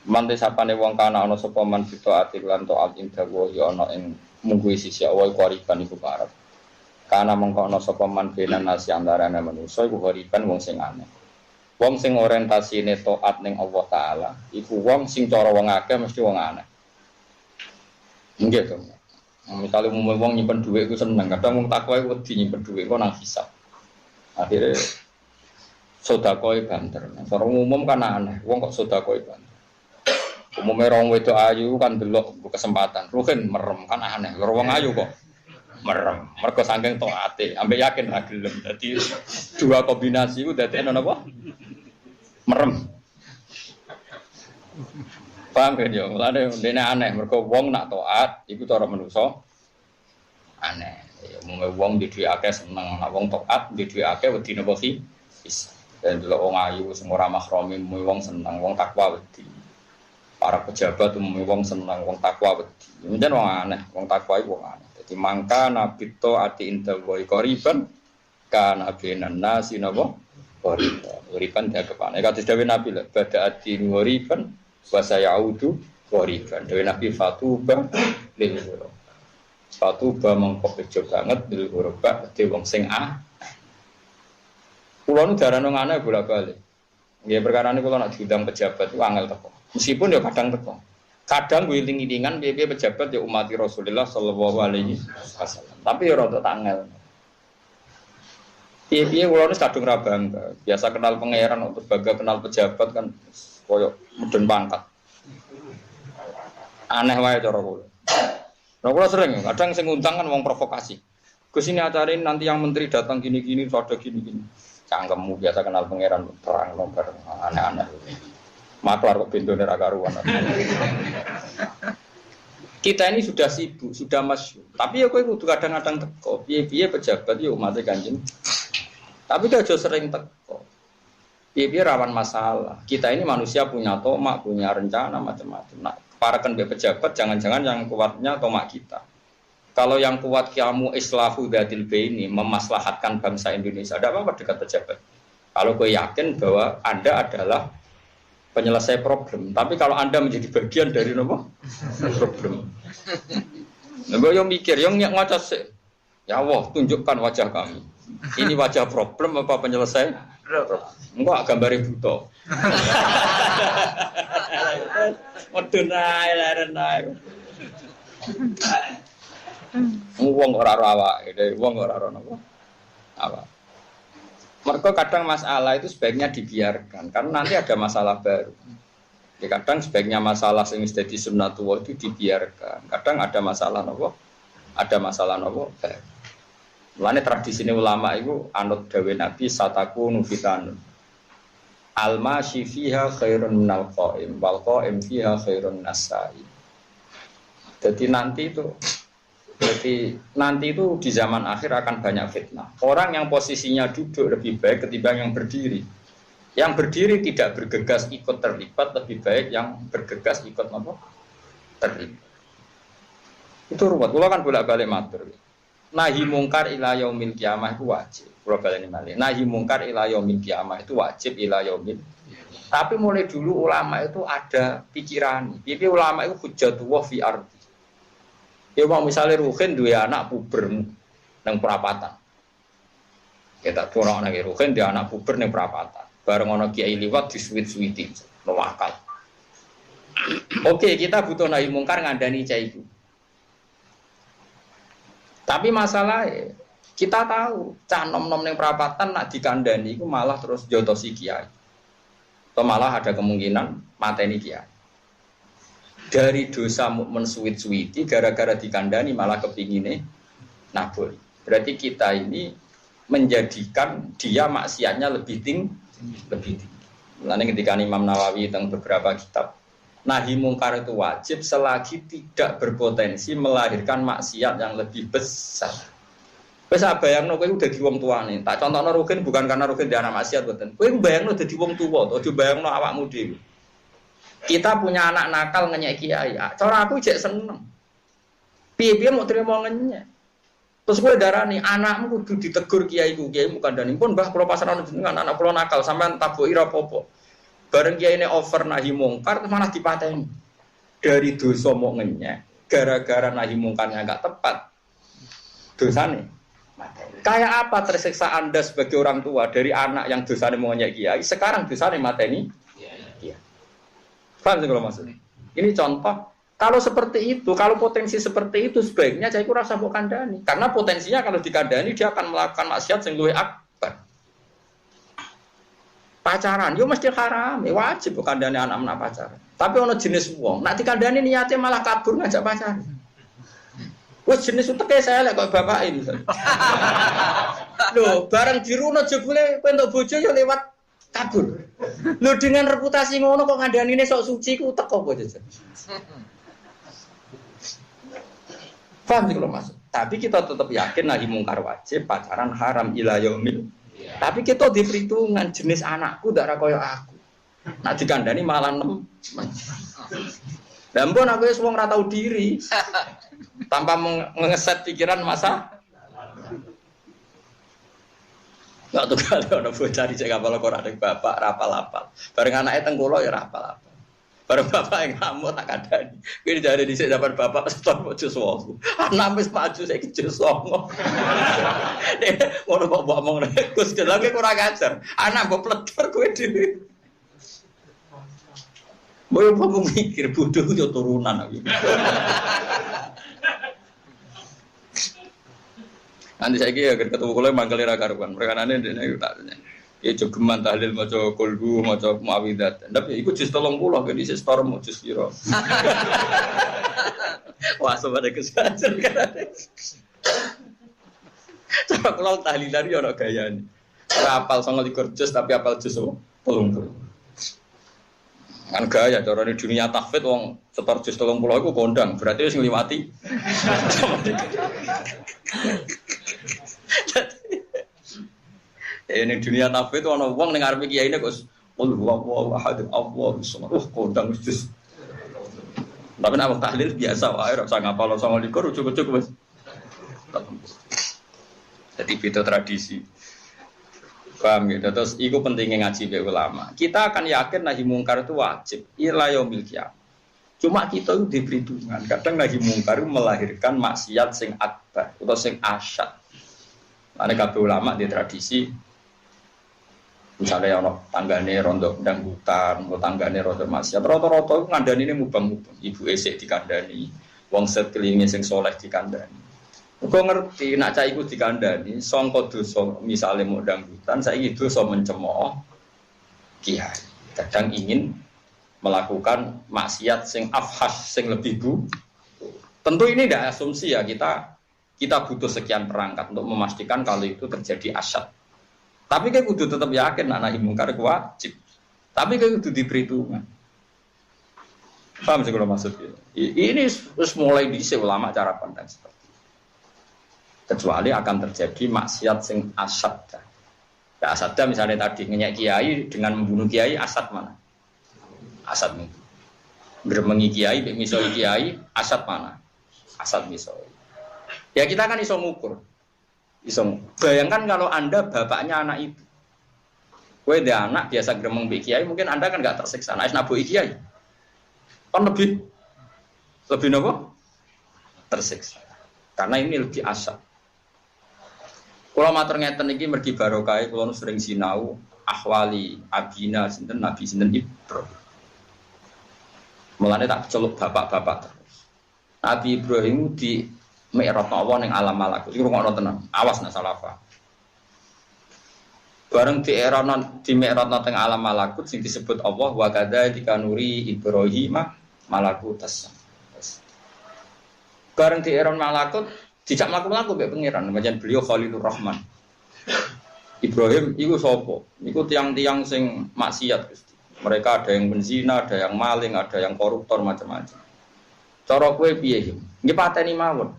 Mante sapane wong kana ana sapa man taati lan taat inda wa ya ana ing mungguhi sisi awal qariban iku parek. Karena mengkono sapa man benan nasi antarane manusa iku horiban wong sing aneh. Wong sing orientasine taat ning Allah taala, iku wong sing cara wong akeh mesti wong aneh. Nggih to. Misale wong nyimpen dhuwit iku seneng, kadang wong takwa iku wedi nyimpen dhuwit kok nang hisab. Akhire sedekah banter. Cara umum kan aneh, wong kok sedekah banter. Umume rong wedok ayu kan delok kesempatan. Ruhin merem kan aneh. Loro wong ayu kok merem, mergo saking taate, ambek yakin ra gelem. Dadi dua kombinasi ku dadi ana apa? Merem. Paham kan yo? Mulane dene aneh, mergo wong nak taat iku cara manusa aneh. Ya wong di duwe akeh seneng, nak wong taat di duwe akeh wedi napa sih? Bisa. Dan delok wong ayu sing ora mahrami wong seneng, wong takwa wedi. Para pejabat umumnya wong seneng, wong takwa wedi. Menjen wong aneh, wong takwa iku wong aneh. Mangka nabi to ati inda woi koriban kana benan nasi nabo koriban dia kepane kata dawe nabi lah pada ati koriban wasaya audu koriban dawe nabi fatuba lil fatuba mengkopejo banget lil hurba de wong sing kulo nu darane ngane bolak-balik nggih perkara niku kulo nak diundang pejabat itu angel teko meskipun ya kadang teko. Kadang gue iling-ilingan piye pejabat ya umat Rasulullah sallallahu alaihi wasallam. Tapi ya rada tangel. Piye-piye kula wis kadung ra bangga. Biasa kenal pangeran untuk bangga kenal pejabat kan koyo mudun pangkat. Aneh wae cara kula. Nah kula sering kadang sing ngundang kan wong provokasi. Gus ini acarin nanti yang menteri datang gini-gini, ada gini-gini. Cangkemmu biasa kenal pangeran terang nomor aneh-aneh. Maklar kok bentone ra karuan. Kita ini sudah sibuk, sudah masyhur. Tapi ya kowe kudu kadang-kadang teko. Piye-piye pejabat ya umat Kanjeng. Tapi aja sering teko. Piye-piye rawan masalah. Kita ini manusia punya tomak, punya rencana macam-macam. Nah, parakan be pejabat jangan-jangan yang kuatnya tomak kita. Kalau yang kuat kamu islahu dzatil baini, memaslahatkan bangsa Indonesia, tidak apa-apa dekat pejabat. Kalau kowe yakin bahwa Anda adalah penyelesai problem. Tapi kalau Anda menjadi bagian dari apa? Problem. Nego yo mikir, yo ngaca sik. Ya Allah, tunjukkan wajah kami. Ini wajah problem apa penyelesai? Enggak gambare buta. Medun ae leren ae. Wong ora awake, wong ora napa? Awak. Mereka kadang masalah itu sebaiknya dibiarkan karena nanti ada masalah baru. Ya, kadang sebaiknya masalah yang jadi sunnatullah itu dibiarkan. Kadang ada masalah nopo, baru. Mulane tradisi ulama itu anut dawe Nabi sataku nufitan. Al-masyi fiha khairun minal qaim wal qaim fiha khairun nasai. Jadi nanti itu di zaman akhir akan banyak fitnah. Orang yang posisinya duduk lebih baik ketimbang yang berdiri. Yang berdiri tidak bergegas ikut terlibat lebih baik yang bergegas ikut apa? Terlibat. Itu ruwet. Kula kan bolak-balik matur. Nahi mungkar ila yaumil qiyamah itu wajib. Kula baleni malih. Nahi mungkar ila yaumil qiyamah itu wajib ila yaumil. Tapi mulai dulu ulama itu ada pikiran. Jadi ulama itu hujjatullah fi ardi. Ya mau misalnya Ruhin dua anak puber nang perapatan. Kita turun nang Ruhin dia anak puber nang perapatan. Bareng ana kiai liwat disuwit-suwiti, lowakal. Oke, kita butuh nahi mungkar ngandani cah iku. Tapi masalahnya kita tahu cah nom-nom yang perapatan nak dikandani itu malah terus jotosi kiai. Atau malah ada kemungkinan mateni kiai. Dari dosa mukmin suwit-suwiti gara-gara dikandani malah kepingine naboli. Berarti kita ini menjadikan dia maksiatnya lebih tinggi. Mulane ketika Imam Nawawi tentang beberapa kitab, nahi mungkar itu wajib selagi tidak berpotensi melahirkan maksiat yang lebih besar. Wes bayangno kowe udah di wong tuane. Tak contohno Rukin bukan karena Rukin dia anak maksiat mboten. Kowe bayangno dadi wong tuwa, aja bayangno awakmu dhewe. Kita punya anak nakal ngenyek kiai. Cara aku jek seneng. Piye-piye mau terima ngenyek. Terus kowe darani anakmu kudu ditegur kiaiku, kiai bukan dani pun mbah kula pasaran jenengan anak kula nakal sampean taboki ra apa-apa. Bareng kiai ini over nahi mungkar terus malah dipateni. Dari dosa mau ngenyek, gara-gara nahi mungkarnya enggak tepat. Dosane mateni. Kayak apa tersiksa Anda sebagai orang tua dari anak yang dosane mau ngenyek kiai, sekarang dosane mateni? Iya. Paham sih kalau maksudnya? Ini contoh. Kalau seperti itu, kalau potensi seperti itu sebaiknya saya rasa mbok kandhani. Karena potensinya kalau dikandhani dia akan melakukan maksiat sing luwih akbar. Pacaran yo mesti haram, wajib mbok kandhani anak-anak pacaran. Tapi ono jenis wong, nek dikandhani niate malah kabur ngajak pacaran. Wes jenis uteke saya lek kok bapake misalnya. Loh, bareng diruno jebule kowe entuk bojo yo lewat kabur. Loh dengan reputasi ngono kok ngandhanine sok suci ku teko apa jajan. Paham sih kalau masuk. Tapi kita tetap yakin nahi mungkar wajib, pacaran haram ila yaumil. Tapi kita di perhitungan jenis anakku ndak ra koyo aku. Nak dikandani malah 6. Lah mbon aku wis wong ra tau diri. Tanpa mengeset pikiran masa. Enggak tuh kali ana bocah dicek apal Quran bapak rapal-apal. Bareng anake teng kula ya rapal-apal. Bareng bapak yang ngamuk tak kadani. Kuwi jare dhisik dapat bapak setor jus wong. Anak wis maju saiki jus wong. Ngono kok mbok omong nek Gus delake kurang ajar. Anak mbok pledor kowe dhewe. Mbok mikir bodoh yo turunan aku. Nanti saiki ya ketemu kula mangkel ra karuan. Perkarane ndene tak tanya. Ya jogeman tahlil maca kulhu maca muawidat. Tapi iku jus 30 kan dhisik store mau jus piro. Wah sobat kesajen kan. Coba kalau tahlilan yo ora gayane. Ora apal 29 jus tapi apal jus 30. Kan gaya carane dunia tahfidz wong setor jus 30 iku kondang, berarti wis ngliwati. Ini dunia tahfidz ana wong ning arepe kiyaine kok qul huwallahu ahad Allahu samad. Kondang wis. Tapi nek tahlil biasa wae ora usah ngapal 29 ujug-ujug wis. Jadi beda tradisi. Paham gitu. Terus itu pentingnya ngaji be ulama. Kita akan yakin nahi mungkar itu wajib. Ila yaumil qiyamah. Cuma kita itu diberi perhitungan. Kadang nahi mungkar itu melahirkan maksiat sing akbar atau sing asyad. Ane kabeh ulama di tradisi misalnya ono tanggane rondo dangdutan, atau tanggane rondo maksiat. Rata-rata itu ngandani ini mubang-mubang. Ibu esek dikandani, wong sekelilingnya sing soleh dikandani. Kau ngerti, nak cah iku dikandani, songko dosa misalnya mau dangdutan, saya itu dosa mencemooh kiai. Kadang ingin melakukan maksiat sing afhas, sing lebih bu. Tentu ini tidak asumsi ya, kita butuh sekian perangkat untuk memastikan kalau itu terjadi asyad. Tapi kita kudu tetap yakin nahi mungkar wajib. Tapi kita kudu diperhitungkan. Paham sih kalau maksudnya? Ini harus mulai dhisik ulama cara pandang seperti itu. Kecuali akan terjadi maksiat sing asad. Ya asadnya misalnya tadi ngenyek kiai dengan membunuh kiai, asad mana? Asad itu. Bermengi kiai, misoi kiai, asad mana? Asad misoi. Ya kita kan iso ngukur. Bayangkan kalau Anda bapaknya anak itu. Kowe dia anak biasa gremeng mbek kiai, mungkin Anda kan enggak tersiksa. Nek nabuki kiai. Kan lebih nopo? Tersiksa. Karena ini lebih asad. Kalau matur ngeten iki mergi barokah kula sering sinau ahwali abina sinten Nabi sinten Ibrahim. Mulane tak celuk bapak-bapak terus. Nabi Ibrahim di mi'raj Allah ning alam malakut. Iku ngono tenan. Awas nek salah paham. Bareng di era di mi'raj teng alam malakut sing disebut Allah wa kadzalika nuri Ibrahim malakutas. Bareng di era malakut dijak mlaku-mlaku mbek pangeran, pancen beliau Khalilur Rahman. Ibrahim iku sapa? Iku tiang-tiang sing maksiat Gusti. Mereka ada yang menzina, ada yang maling, ada yang koruptor macam-macam. Cara kowe piye? Nggih pateni mawon.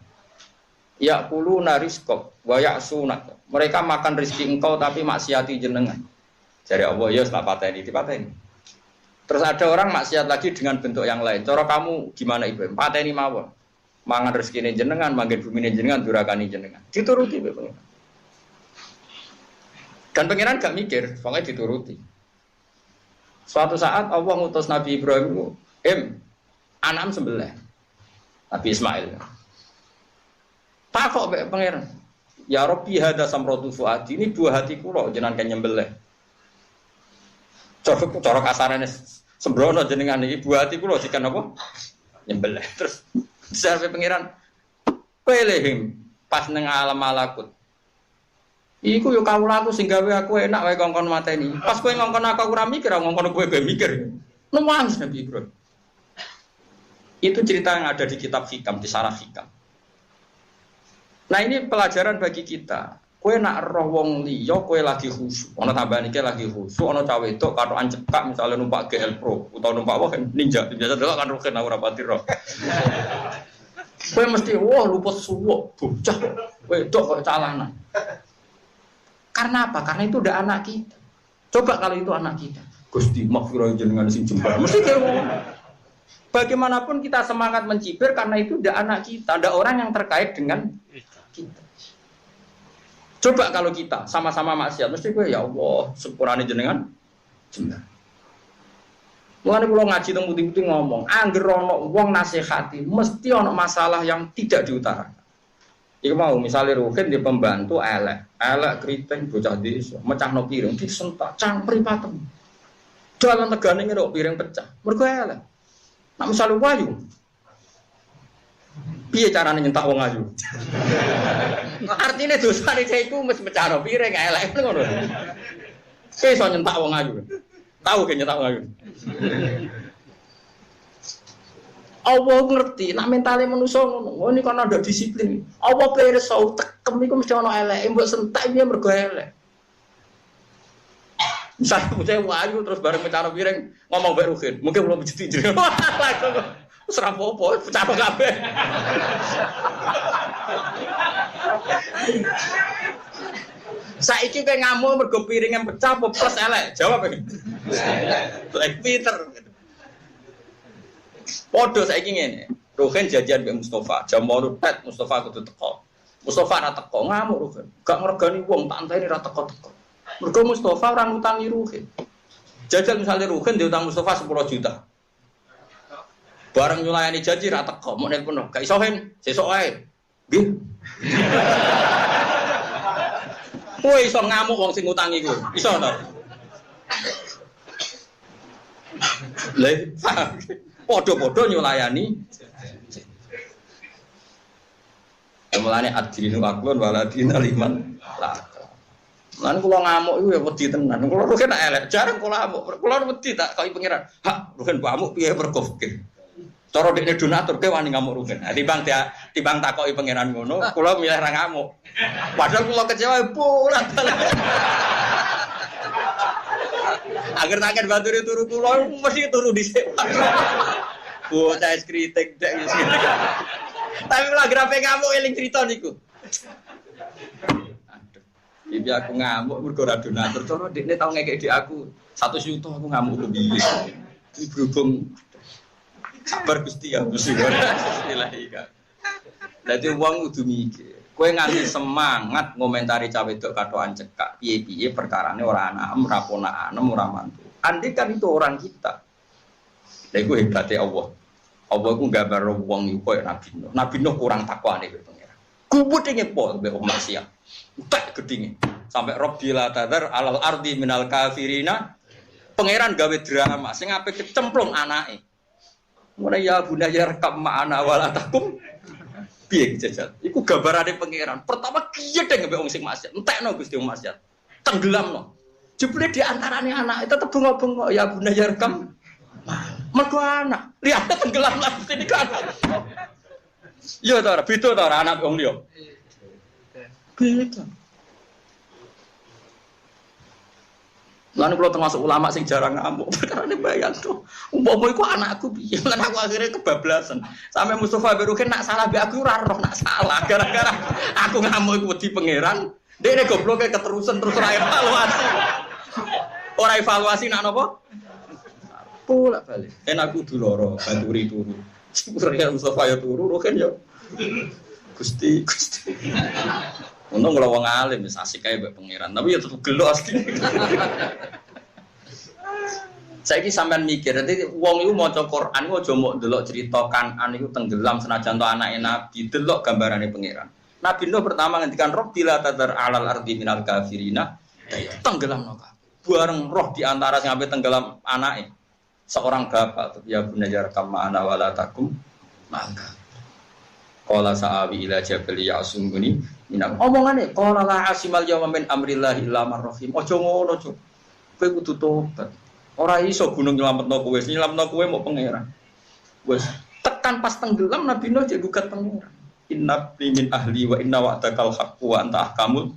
Ya kulu nariskok wa ya'suna. Mereka makan rezeki engkau tapi maksiati jenengan. Jare Allah ya tak pateni, dipateni. Terus ada orang maksiat lagi dengan bentuk yang lain. Cara kamu gimana Ibrahim? Pateni mawon. Mangan rezekine jenengan, manggen bumine jenengan, durakani jenengan. Dituruti Bapak. Dan pangeran gak mikir, pokoknya dituruti. Suatu saat Allah ngutus Nabi Ibrahim, anam sembelih. Nabi Ismail. Takok mbek pangeran. Ya Rabbi hadza samratu fuadi, ini buah hati kula jenengan kan nyembelih. Cara kasarane sembrono jenengan iki buah hati kula jikan apa? Nyembelih. Terus sampe pangeran pelehim pas nang alam malakut. Iku yo kawulaku sing gawe aku enak wae kongkon mateni. Pas kowe ngongkon aku ora mikir, ngongkon kowe mikir. Nangis Nabi Ibrahim. Itu cerita yang ada di kitab Hikam, di Sarah Hikam. Nah ini pelajaran bagi kita. Kowe nak roh wong liya, kowe lagi khusyuk. Ana tambahan iki lagi khusyuk, ana cawe wedok katokan cekak misalnya numpak GL Pro utawa numpak apa Ninja. Biasa delok kan roken ora pati roh. Kowe mesti luput suwuk, bocah. Wedok kok calanan. Karena apa? Karena itu udah anak kita. Coba kalau itu anak kita. Gusti maghfirah jenengan sing jembar. Mesti kayak bagaimanapun kita semangat mencibir karena itu udah anak kita, ada orang yang terkait dengan kita. Coba kalau kita sama-sama maksiat, mesti gue ya Allah, sepurane jenengan jembar. Mulane kula ngaji teng putih-putih ngomong, angger ana wong nasihati, mesti ana masalah yang tidak diutarakan. Iku mau misalnya Ruhin di pembantu elek keriting bocah desa, mecahno piring disentak, cangkri patem. Dalan tegane ngerok piring pecah. Mergo elek. Nek misale wayu. Piye carane nyentak wong ayu? Artine dosane cah iku mesti mecahno piring elek ngono. Piye iso nyentak wong ayu? Tahu ke nyentak wong ayu? Allah ngerti, nak mentale manusa ngono. Oh ini kan ada disiplin. Allah pirsa tekem iku mesti ana eleke, mbok sentak piye mergo elek. Misalnya bocah wayu terus bareng pecah piring ngomong mbek Ruhin, mungkin belum bejeti jeneng. Wis ora apa-apa, pecah kabeh. Saiki kowe ngamuk mergo piring yang pecah apa plus elek? Jawab iki. Black Peter. Podo saiki ngene. Ruhin jajan mbek Mustofa, jam 8 tet Mustofa kudu teko. Mustofa ora teko, ngamuk Ruhin. Gak ngergani wong, tak anteni ora teko-teko. Mergo Mustofa ora ngutangi Ruhin. Jajal misalnya Ruhin diutang Mustofa 10 juta. Bareng nyulayani janji ra teko, mok nelpon, gak iso hen, sesuk ae. Nggih. Kowe iso ngamuk wong sing ngutangi ku. Iso to? Lah, padha-padha nyulayani. Mulane adrinu aklun waladina liman la. Lan kula ngamuk iku ya wedi tenan. Kula rugen elek, jarang kula ngamuk. Kula wedi tak kok pangeran. Hak, rugen mbakmu piye perkov fikir. Cara dekne donatur ke wani ngamuk rugen. Timbang takoki pangeran ngono, kula milih ra ngamuk. Padahal kula kecewa pulang. Agar takkan baturi turu kula mesti turu dhisik. Bocah es kritik dek wis. Tapi kula grape ngamuk eling crita niku. Iki aku ngamuk mergo ora donatur. Cara dekne tau ngekek dik aku 1 juta aku ngamuk piye. Iki berhubung sabar Gusti ya Gusti. Bismillahirrahmanirrahim. Dadi wong kudu mikir. Kowe nganti semangat ngomentari cawe wedok katokan cekak. Piye-piye perkarane ora anak, ora ponakan, ora mantu. Andai kan itu orang kita. Lha iku hebate Allah. Allah iku gambar wong iku koyo Nabi Nuh. Nabi Nuh kurang takwane karo pangeran. Kubutenge pol mbek maksiat. Utek gedinge. Sampai Rabbil tadar alal ardi minal kafirina. Pangeran gawe drama sing ape kecemplung anake. Ngono ya bunaya rekam ma'ana wala takum. Piye jajal? Iku gambarane pangeran. Pertama kiye deng mbek wong sing maksiat. Entekno Gusti wong maksiat. Tenggelamno. Jebule di antarane anak tetep bengok-bengok ya bunaya rekam. Mergo anak, lihat tenggelam lagi sini kan. Iya ta ora, beda ta ora anak wong liya. Beda. Lan kula termasuk ulama sing jarang ngamuk, perkara ne bayang to. Umpama iku anakku piye, lan aku akhirnya kebablasan. Sampai Mustofa Berukin nak salah mbek aku ora roh nak salah gara-gara aku ngamuk iku wedi pangeran. Dekne gobloke keterusan terus ora evaluasi. Ora evaluasi nak napa? Pulak balik. Aku duloro, baturi turu. Syukurnya Mustofa ya turu, roken ya. Gusti. Untung kalau wong alim wis asik kae mbek pangeran, tapi ya tetep gelo asli. Saiki sampean mikir, dadi wong iku maca Quran ku aja mok ndelok cerita Kanan iku tenggelam senajan to anake Nabi, delok gambarane pangeran. Nabi Nuh pertama ngendikan roh bila tadar alal ardi minal kafirina, tenggelam no kabeh. Bareng roh di antara sing ape tenggelam anake. Seorang bapak ya bunajar kama ana wala takum maka qala sa'awi ila jabal ya'sumuni minam omongane qala la asimal yawma min amrillah illa man rahim aja ngono cuk kowe kudu tobat ora iso gunung nyelametno kowe mau pangeran wis tekan pas tenggelam Nabi Nuh jadi gugat pangeran inna min ahli wa inna wa'dakal haqqu wa anta ahkamul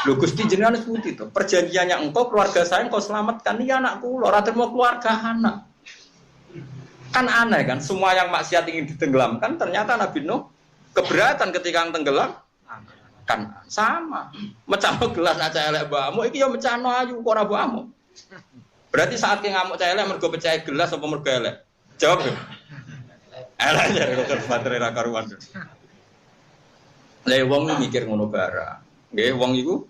lho Gusti jenengan seputi to perjanjiannya engkau keluarga saya engkau selamatkan iki anakku lho ora terima keluarga anak kan aneh kan semua yang maksiat ingin ditenggelamkan ternyata Nabi Nuh keberatan ketika tenggelam kan sama mecano gelas aja elek mbakmu iki ya mecano ayu kok ora mbakmu berarti saat ki ngamuk cah elek mergo pecah gelas apa mergo elek jawab ya elek ya kok batere ra karuan lha wong mikir ngono bara nggih wong iku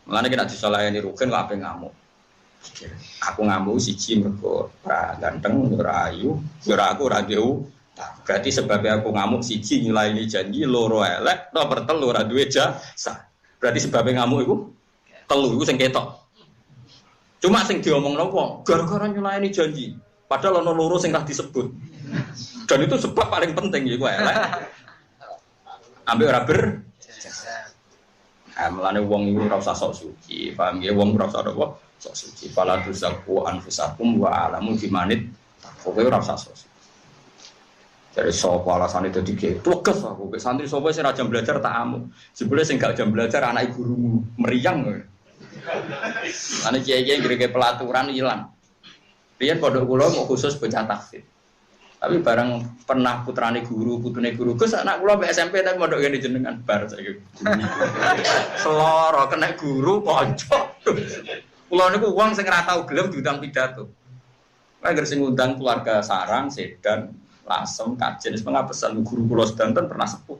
mulane nek disalahani rugen kok ape ngamuk aku ngamuk siji mergo ora ganteng ora ayu ora aku ora dewu berarti sebabnya aku ngamuk siji nyulaini janji loro elek nomor telu ora duwe jasa berarti sebabnya ngamuk iku telu iku sing ketok cuma sing diomongno wong gara-gara nyulaini janji padahal ana loro sing ora disebut dan itu sebab paling penting iku elek ambek ora berjasa mulane wong iku ora usah sok suci paham ya wong ora usah apa sok suci fala tuzaku anfusakum wa alamu bimanit kowe ora usah sok dari sapa alasane dadi pleges aku mek santri sapa sing ra jam belajar tak amu jebule sing gak jam belajar anak gurumu meriang ana kiai-kiai ngreke pelaturan ilang riyen pondok kula mau khusus bocah tahfidz tapi barang pernah putrane guru putune guru Gus anak kula mek SMP tapi mondok ngene jenengan bar saiki seloro kena guru kanca kula niku wong sing ora tau gelem diundang pidato. Angger sing ngundang keluarga sarang, sedan, lasem, kajen wis pengapesan guru kula sedanten pernah sepuh.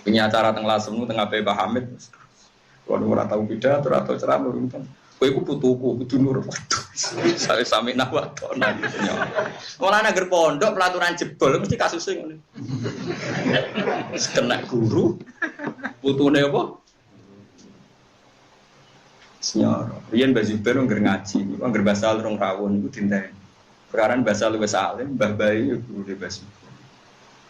Punya acara teng lasem teng ape Pak Hamid. Kula ora tau pidato, ora tau ceramah nonton. Kowe iku putuku, kudu nur. Waduh. Sami nawatona. Mulane angger pondok pelaturan jebol mesti kasusé ngene. Kena guru putune apa? Senyara, riyen Mbah Zubair ngger ngaji, ngger basal rong rawon iku dinteni. Perkaran basal wis alim, Mbah Bayi yo guru Mbah Zubair.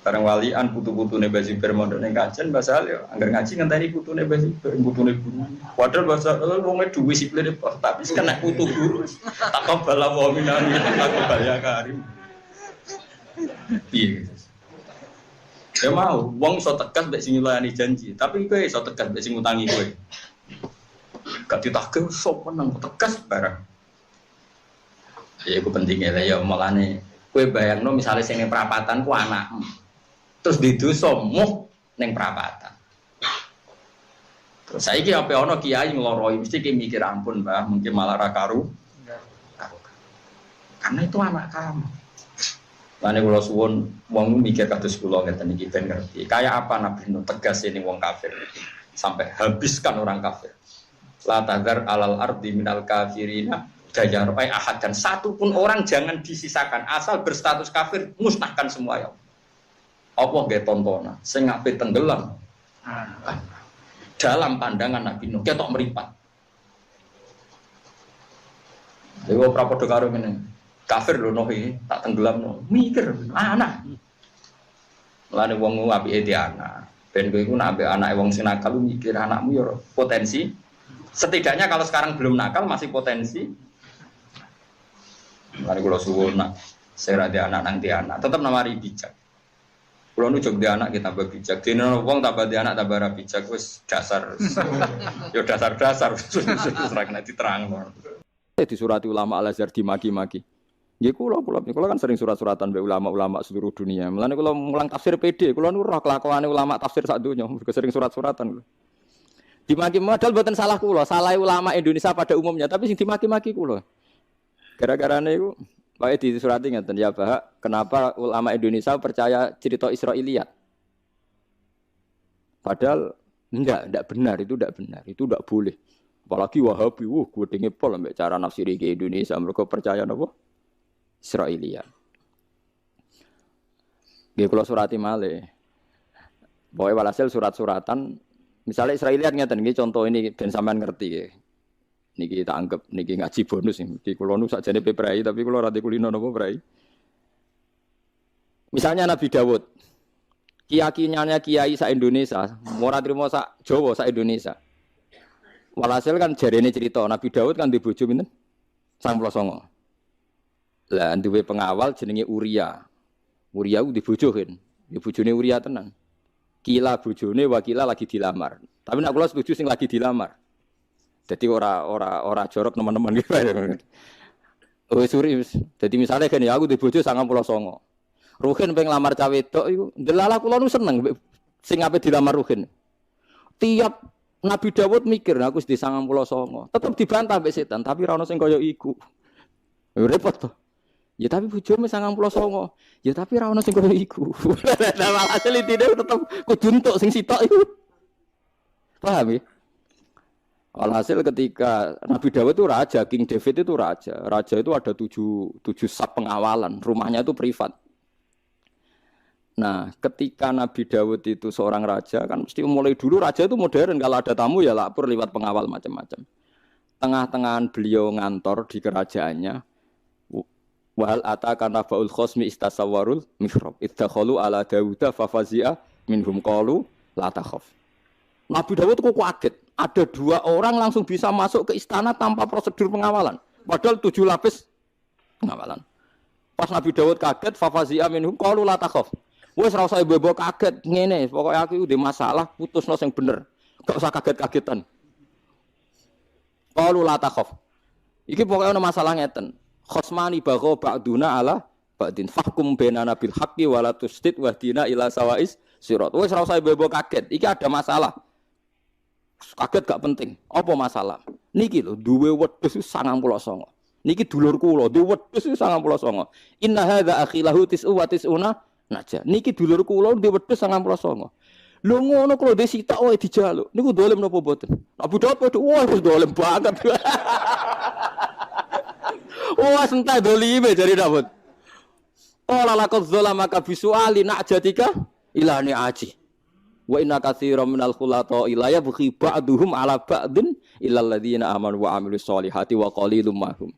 Bareng walian putu-putune Mbah Zubair mondok ning kajen basal yo ngger ngaji ngenteni putune Mbah Zubair, putune guru. Padahal basal wonge duwe siplene tapi kena putu guru. Takabala wa minani, takabal ya karim. Piye? Ya mau, wong iso tegas mbek sing nyulayani janji, tapi kowe iso tegas mbek sing ngutangi kowe. Gak ditagih sop menang tegas barang. Ya iku pentinge lah ya omongane. Kowe bayangno misale sing ning perapatan ku anakmu. Terus di dosa muh ning perapatan. Terus saiki ape ana kiai ngloroi mesti ki mikir ampun Mbah, mungkin malah ra karu. Karena itu anak kamu. Lane kula suwun wong mikir kados kula ngeten iki ben ngerti. Kayak apa Nabi Nuh tegas ini wong kafir sampai habiskan orang kafir. La tadar alal ardi minal kafirina dayarai ahad dan satu pun orang jangan disisakan asal berstatus kafir musnahkan semua ya. Apa nggih tontonan sing ape tenggelam. Dalam pandangan Nabi Nuh ketok meripat. Dewa prapodo karo ngene. Kafir lho noh iki, tak tenggelam no. Mikir anak. Mulane wong apike di anak. Ben kowe iku nek ambek anake wong sing nakal mikir anakmu ya potensi. Setidaknya kalau sekarang belum nakal masih potensi. Mulane kula suwun nak sira di anak nang di anak, tetep namari bijak. Kula nu jog di anak kita tambah bijak. Dene wong tambah di anak tambah ra bijak wis dasar. Ya dasar-dasar wis ora kena diterangno. Disurati ulama Al-Azhar dimaki-maki. Nggih kula kan sering surat-suratan mbek ulama-ulama seluruh dunia. Mulane kula mulang tafsir PD, kula nu roh kelakuane ulama tafsir sak donya, sering surat-suratan. Dimaki modal mboten salah kula, salah ulama Indonesia pada umumnya, tapi sing dimaki-maki kula. Gara-garane iku wae disurati ngeten ya, Pak, kenapa ulama Indonesia percaya cerita Israiliyat? Padahal enggak benar, itu enggak boleh. Apalagi Wahabi, gedenge pol ambek cara nafsiri ke Indonesia, mereka percaya napa? Israiliyat. Nggih kula surati malih. Pokoke walhasil surat-suratan, misalnya Israiliyat ngeten nggih contoh ini ben sampean ngerti nggih. Niki tak anggap niki ngaji bonus nggih. Kula nu sakjane peprai tapi kula rada kulino napa prai. Misalnya Nabi Dawud. Keyakinannya kiai sak Indonesia, ora trimo sak Jawa sak Indonesia. Walhasil kan jarene cerita Nabi Dawud kan di bojo pinten? 99. Lah duwe pengawal jenenge Uria. Uria ku dibojohin. Ya bojone Uria tenan. Kila bojone wakila lagi dilamar. Tapi nek kula setuju sing lagi dilamar. Jadi ora jorok teman-teman gitu. Oh suri. Jadi misalnya kan ya aku dibojo 99. Ruhin pengen lamar cawe wedok iku ndelala kula nu seneng sing ape dilamar Ruhin. Tiap Nabi Dawud mikir aku wis di 99. Tetep dibantah mbek setan, tapi ora ono sing kaya iku. Yo repot to. Ya tapi bojomu 99. Ya tapi ora ono sing kaya iku. Nah, hasil intine tetep kudu entuk sing sitok iku. Paham ya? Alhasil ketika Nabi Dawud itu raja, King David itu raja. Raja itu ada 7 sab pengawalan, rumahnya itu privat. Nah, ketika Nabi Dawud itu seorang raja, kan mesti mulai dulu raja itu modern. Kalau ada tamu ya lapor lewat pengawal macam-macam. Tengah-tengahan beliau ngantor di kerajaannya. Wahal atakan nabaul khosmi istasawarul mihrab. Iddakhulu ala Dawuda fafazi'a minhum qalu la takhaf. Nabi Dawud kok kaget. Ada 2 orang langsung bisa masuk ke istana tanpa prosedur pengawalan. Padahal 7 lapis pengawalan. Pas Nabi Dawud kaget, fafazi'a minhum qalu la takhaf. Wes ora usah bebo kaget ngene, pokoke aku udah masalah putusno sing bener. Gak usah kaget-kagetan. Qalu la takhaf. Iki pokoke ana masalah ngeten. Khosmani bagho ba'duna ala ba'din fahkum bainana bil haqqi wa la tusdid wahdina ila sawa'is sirat. Wes ora usah bebo kaget. Iki ada masalah. Kaget gak penting. Apa masalah? Niki lho duwe wedhus 99. Niki dulur kula, duwe wedhus 99. Inna hadza akhilahu tis'u wa tis'una naja. Niki dulur kula duwe wedhus 99. Lho ngono kula disitak wae dijaluk. Niku dolem napa mboten? Abu Daud padha wah wis dolem banget. Wah sentai dolime jare Daud. Qala laqad zalamaka bisu'ali na'jatika ilani aji. Wa inna katsiran minal khulata ila yabghi ba'duhum 'ala ba'din illal ladzina amanu wa 'amilus solihati wa qalilum mahum.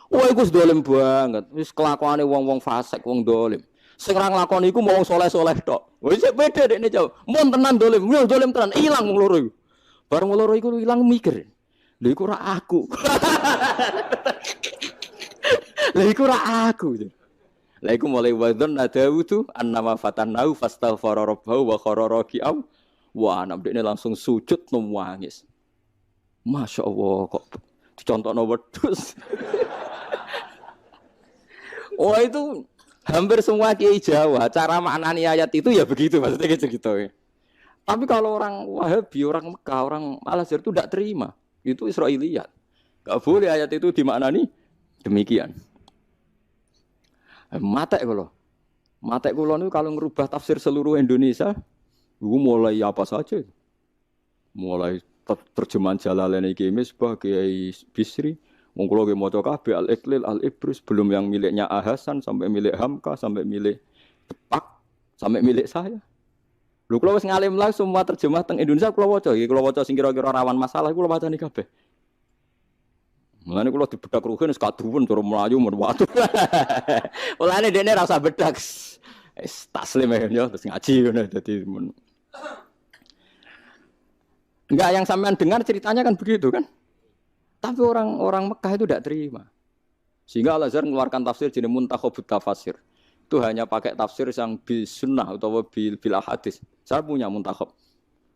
Wah iku wis dolem banget. Wis kelakuane wong-wong fasik, wong dolem. Sing ra nglakoni iku mau soleh-soleh tok. Wis beda dekne jauh. Mun tenan dolem, yo dolem tenan, ilang wong loro iku. Bareng wong loro iku ilang mikir. Lha iku ora aku. Lha iku ora aku. Lah iku mulai wadon Dawudu annama fatanau fastaghfara rabbahu wa khara raki'am. Wah, anak dekne langsung sujud nangis. Masyaallah kok dicontokno wedhus. Oh itu hampir semua kiai Jawa cara maknani ayat itu ya begitu maksudnya gitu. Tapi kalau orang Wahabi, orang Mekah, orang Al-Azhar itu tidak terima. Itu Israiliyat. Enggak boleh ayat itu dimaknani demikian. Matek kula niku kalau ngerubah tafsir seluruh Indonesia, iku mulai apa saja. Mulai terjemahan Jalalain iki Misbah Kiai Bisri, wong kula ge maca kabeh Al-Iqlil, Al-Ibris, belum yang miliknya Ahasan sampai milik Hamka, sampai milik Depak, sampai milik saya. Lho kula wis ngalim lah semua terjemah teng Indonesia kula waca, iki kula waca sing kira-kira rawan masalah kula wacani kabeh. Mulane kula dibedak rugen wis kaduwen cara mlayu men waduh. Mulane dene ra usah bedak. Wis taslim ya terus ngaji ngono dadi men. Enggak yang sampean dengar ceritanya kan begitu kan. Tapi orang Mekah itu tidak terima. Sehingga Al-Azhar mengeluarkan tafsir jenis Muntakhabut Tafasir. Itu hanya pakai tafsir yang bil sunnah atau bil hadis. Saya punya muntakhab.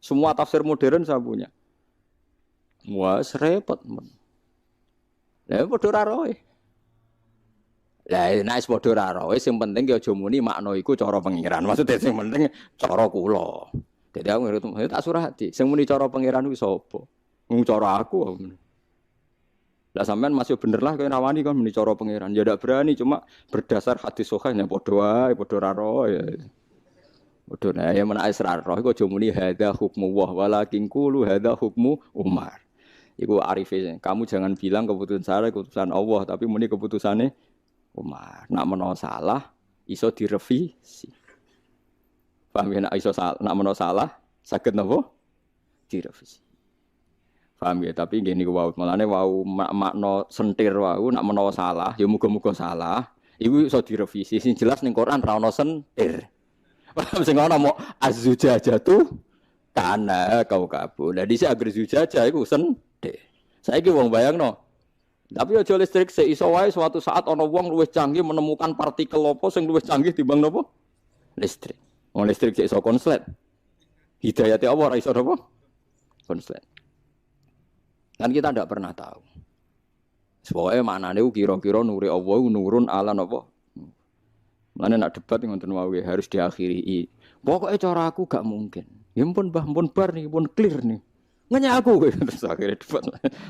Semua tafsir modern saya punya. Wah, repot. Lah padha ra roe. Lah nek padha ra roe sing penting ki aja muni makna iku cara pengiran. Maksudnya sing penting cara kula. Dadi aku ngerti tak surati. Sing muni cara pengiran kuwi sapa? Mung cara aku. Lah sampean masih bener lah kowe rawani kan muni cara pangeran. Ya ndak berani cuma berdasar hadis sahih nek padha wae padha ra ro ya. Padha nek ya menak ra ro iku aja muni hadza hukmu wa walakin qulu hadza hukmu Umar. Iku arife. Kamu jangan bilang keputusan saya keputusan Allah tapi muni keputusane Umar. Nak menawa salah iso direvisi. Paham ya nak iso salah nak menawa salah saged napa direvisi. Paham ya, tapi gini wau malane wau makna sentir wau nak menawa salah, ya muga-muga salah. Iku iso direvisi. Sing jelas ning Quran ra ono sentir. Paham sing ono mau az-zujajatu kana kau kabul. Lah dhisik agar zujajah iku sentir. Saiki wong bayangno. Tapi aja listrik sik iso wae suatu saat ana wong luwih canggih menemukan partikel apa sing luwih canggih timbang napa? Listrik. Wong listrik sik iso konslet. Hidayate Allah ora iso napa? Konslet. Kan kita tidak pernah tahu. Pokoknya maknanya kira-kira nuri Allah nurun ala napa. Mana nak debat ngoten wae harus diakhiri. Pokoknya cara aku gak mungkin. Ya pun bah pun bar nih pun clear nih. Ngenya aku terus akhirnya debat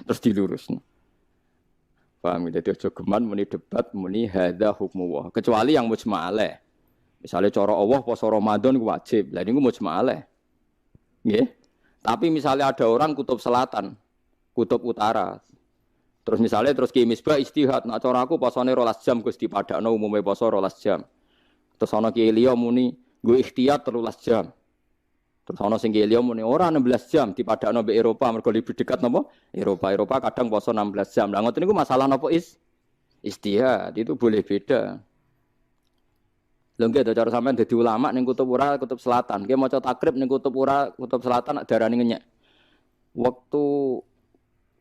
terus dilurus. Paham ya? Jadi aja geman muni debat muni hadza hukmu wa. Kecuali yang mujma'alaih. Misalnya cara Allah puasa Ramadan ku wajib. Lah niku mujma'alaih. Nggih. Tapi misalnya ada orang kutub selatan kutub utara. Terus misalnya terus Ki Misbah istihad, nak cara aku posone 12 jam Gus dipadakno umume poso 12 jam. Terus ana Ki Liya muni nggo ikhtiyat 13 jam. Terus ana sing Ki Liya muni ora 16 jam dipadakno mbek Eropa mergo lebih dekat napa? Eropa kadang poso 16 jam. Lah ngoten niku masalah napa istihad itu boleh beda. Lho nggih cara sampean dadi ulama ning kutub ora kutub selatan. Ki maca takrib ning kutub ora kutub selatan darane ngenyek.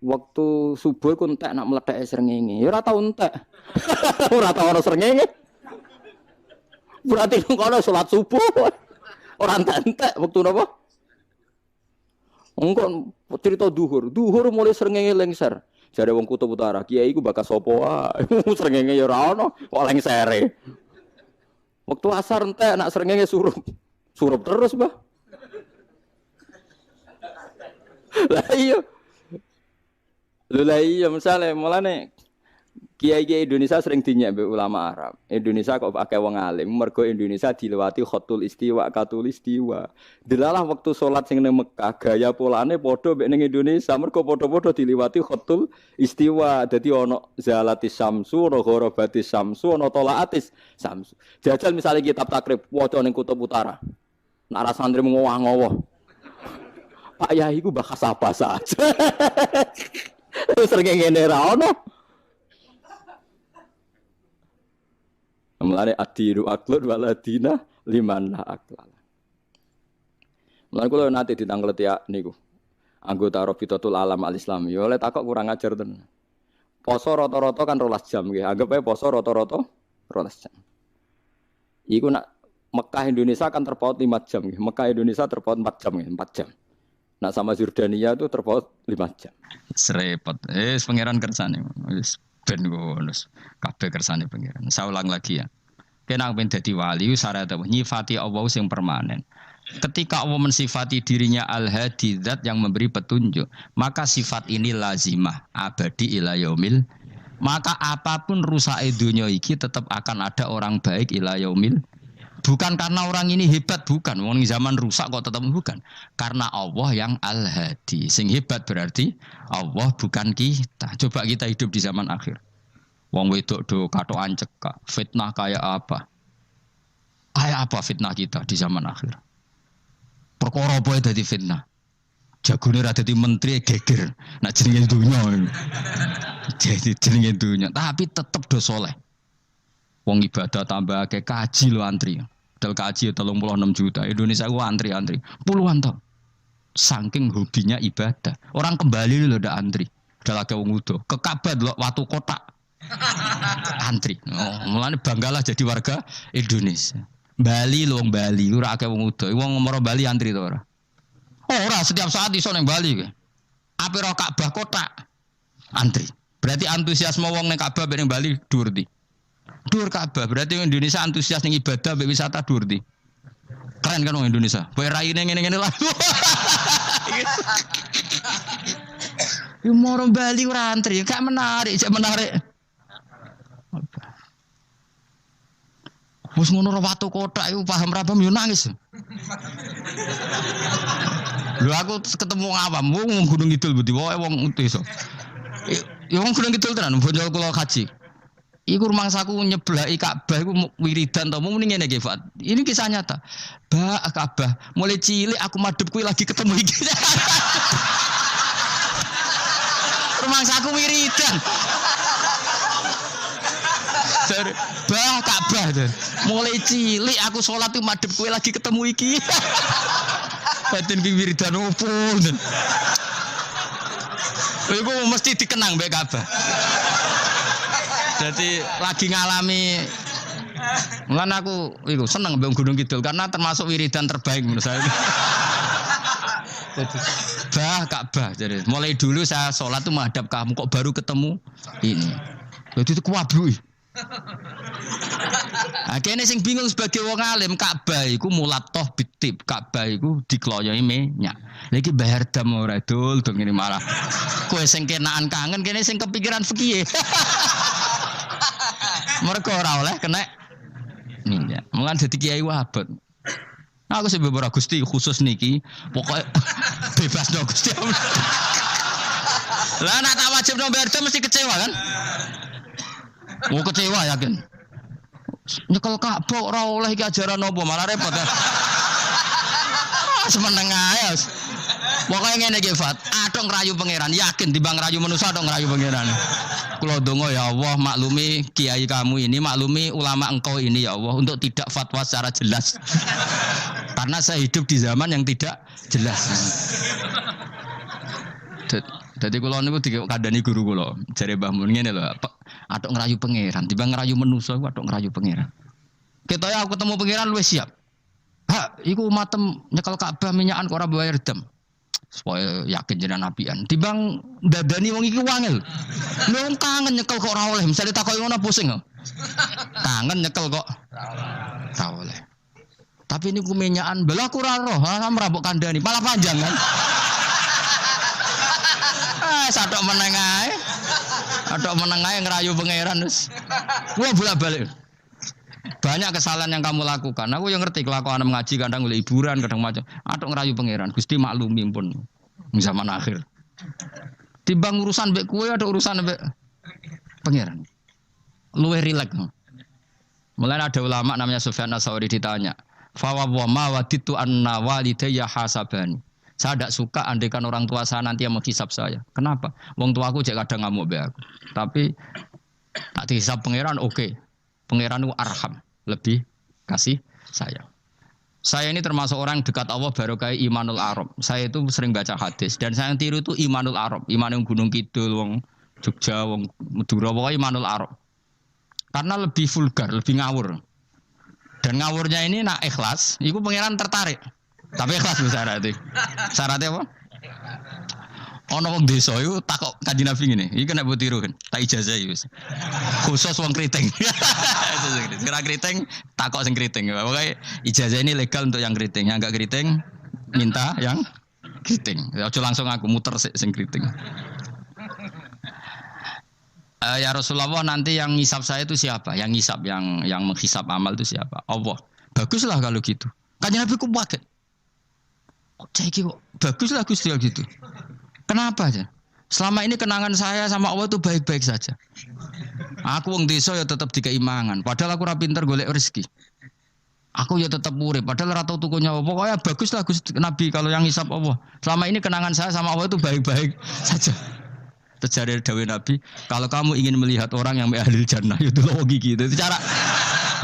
Waktu subuh ku entek nak meledak srengenge. Ya ora tau entek. Ora tau ana srengenge. Berarti kono salat subuh. Ora entek waktu napa? Engko cerita duhur mulai srengenge lengser. Jare wong kutub utara, kiai iku bakas sapa wae. Srengenge ya ora ono, kok lengsere. Waktu asar entek nak srengenge surup. Surup terus, Mbah. Lah iya misalnya mulane kiai-kiai Indonesia sering dinyek mbek ulama Arab. Indonesia kok akeh wong alim mergo Indonesia dilewati khatul istiwa katul istiwa. Delalah waktu salat sing ning Mekah gaya polane padha mbek ning Indonesia mergo padha-padha diliwati khatul istiwa. Dadi ana zalatis samsu, ana gharabatis samsu, ana talaatis samsu. Jajal misalnya kitab takrib waca ning kutub utara. Nak ra santri ngowah-ngowah. Pak Yai ku bakas apa saja. Sering ngene ra ono. Mulane adiru aklud waladina liman la aklal. Mulane kula nate ditangkleti niku. Anggota Rabitatul Alam Al-Islam. Ya oleh takok kurang ajar tenan. Poso rata-rata kan 12 jam nggih. Anggap ae poso rata-rata 12 jam. Iku nak Mekah Indonesia kan terpaut 5 jam nggih. Mekah Indonesia terpaut 4 jam nggih, 4 jam. Nah sama Jordania itu terpaut 5 jam. Serepot. Pangeran kersane. Wis ben ngono. Kabeh kersane pangeran. Saya ulang lagi ya. Kena ben dadi wali syarat nyifati Allah sing permanen. Ketika Allah mensifati dirinya Al-Hadi zat yang memberi petunjuk, maka sifat ini lazimah abadi ila yaumil. Maka apapun rusak dunia iki tetap akan ada orang baik ila yaumil. Bukan karena orang ini hebat, bukan. Wong zaman rusak kok tetap bukan. Karena Allah yang Al-Hadi. Sing hebat berarti Allah bukan kita. Coba kita hidup di zaman akhir. Wong wedok do katokan cekak. Fitnah kayak apa? Kayak apa fitnah kita di zaman akhir? Perkara apa dadi fitnah? Jagone ra dadi menteri geger. Nak jenenge dunya. Jadi jenenge dunya, tapi tetep do soleh. Wong ibadah tambah akeh kaji lo antri. Dal kaji 36 juta. Indonesia ku antri puluhan tahun. Saking hobinya ibadah. Orang kembali lho ndak antri. Dal akeh wong udo. Ke Ka'bah lho watu kotak. Antri. Oh, mulane banggalah jadi warga Indonesia. Bali lho wong Bali ora akeh wong udo. Wong ngomoro Bali antri to ora? Ora setiap saat iso ning Bali kowe. Ape ro Ka'bah kotak. Antri. Berarti antusiasme wong ning Ka'bah ning Bali dhuwur ndi? Dhuwur Ka'bah. Berarti Indonesia antusias ning ibadah mbek wisata dhuwur ndi? Keren kan wong Indonesia. Kowe raine ngene-ngene lah. Yo moro Bali ora antri, gak menarik, cek menarik. Wes ngono ora watu kotak iku paham ra paham yo nangis. Lho aku ketemu awam wong Gunung Kidul budi wae wong desa. Ya wong Gunung Kidul tenan bonjol kula kaji. Iku rumangsaku nyeblaki Ka'bah iku wiridan to muni ngene iki Fat. Ini kisah nyata. Ba Ka'bah mulai cilik aku madhep kuwi lagi ketemu iki. Rumangsaku wiridan. Bah Ka'bah tuh. Mulai cilik aku sholat tuh madhep kuwi lagi ketemu iki. Batin ki wiridan opo. Iku mesti dikenang mbek Ka'bah. Jadi lagi ngalami mulan aku iku seneng mbek Gunung Kidul karena termasuk wiridan terbaik menurut saya. Jadi bah Ka'bah. Jadi mulai dulu saya sholat tuh menghadap kamu kok baru ketemu ini. Jadi itu kuwabluk. Akhirnya sing bingung sebagai wong alim Ka'bah iku mulatoh bitib Ka'bah iku dikloyoi minyak. Lagi bayar dam ora dul dong ini malah. Kowe sing kenaan kangen kene sing kepikiran fikih. Mereka ora oleh kena minyak. Mulan dadi kiai wabot. Aku sing beberapa Gusti khusus niki pokoknya bebas dong Gusti. Lah nek tak wajib no bayar dam mesti kecewa kan? Oh kecewa yakin. Nyekel Ka'bah ora oleh iki ajaran apa malah repot ya. Semeneng ae. Pokoke ngene iki Fat, atok ngrayu pangeran, yakin timbang ngrayu manusa atok ngrayu pangeran. Kula donga ya Allah maklumi kiai kamu ini, maklumi ulama engkau ini ya Allah untuk tidak fatwa secara jelas. Karena saya hidup di zaman yang tidak jelas. Jadi kula niku dikandani guru kula, jare Mbah Mun ngene lho, atok ngrayu pangeran, timbang ngrayu manusa iku atok ngrayu pangeran. Ketoke aku ketemu pangeran luwih siap. Hak, iku matem nyekel Ka'bah minyakan kok ora bayar dam. Supaya yakin jenengan apian. Timbang dadani wong iki wangel. Lho kangen nyekel kok ora oleh, misale takoki ngono pusing kok. Kangen nyekel kok ora oleh. Tapi niku minyakan belah ku ora roh, ora mbok kandhani, malah panjang kan. Sadok meneng ae. Adok meneng ae ngrayu pangeran wis. Gua bolak-balik. Banyak kesalahan yang kamu lakukan. Aku yang ngerti kelakuan mengaji kadang oleh hiburan, kadang macam. Adok ngrayu pangeran. Gusti maklumi pun zaman akhir. Timbang urusan mbek kowe ada urusan mbek pangeran. Luwih rileks. Mulai ada ulama namanya Sufyan Ats-Tsauri ditanya, "Fa wa ma waditu anna walidayya hasabani." Saya tidak suka andaikan orang tua saya nanti yang menghisap saya. Kenapa? Wong tuaku cek kadang ngamuk be aku. Tapi tak dihisap pangeran oke. Pangeran itu arham, lebih kasih sayang. Saya ini termasuk orang dekat Allah baru kayak Imanul Arab. Saya itu sering baca hadis dan saya yang tiru itu Imanul Arab. Iman yang Gunung Kidul, wong Jogja, wong Madura, pokoknya Imanul Arab. Karena lebih vulgar, lebih ngawur. Dan ngawurnya ini nak ikhlas, itu pangeran tertarik. Tapi ikhlas syaratnya. Syaratnya apa? Ono wong desa iku takok Kanjeng Nabi ngene. Iki kena mbok tiru kan. Tak ijazahi wis. Khusus wong kriting. Kira kriting takok sing kriting. Pokoke ijazah ini legal untuk yang kriting. Yang enggak kriting minta yang kriting. Aja langsung aku muter sing kriting. Ya Rasulullah nanti yang ngisap saya itu siapa? Yang ngisap yang menghisap amal itu siapa? Allah. Baguslah kalau gitu. Kanjeng Nabi ku kaget. Cek kok baguslah Gusti gitu. Kenapa aja? Selama ini kenangan saya sama Allah itu baik-baik saja. Aku wong desa ya tetap dikeimangan. Padahal aku ora pinter golek rezeki. Aku ya tetap urip. Padahal ora tau tuku nyawa. Pokoknya baguslah Gusti Nabi kalau yang hisap Allah. Selama ini kenangan saya sama Allah itu baik-baik saja. Terjadi dawuh Nabi, kalau kamu ingin melihat orang yang ahli jannah itu lo gigi itu cara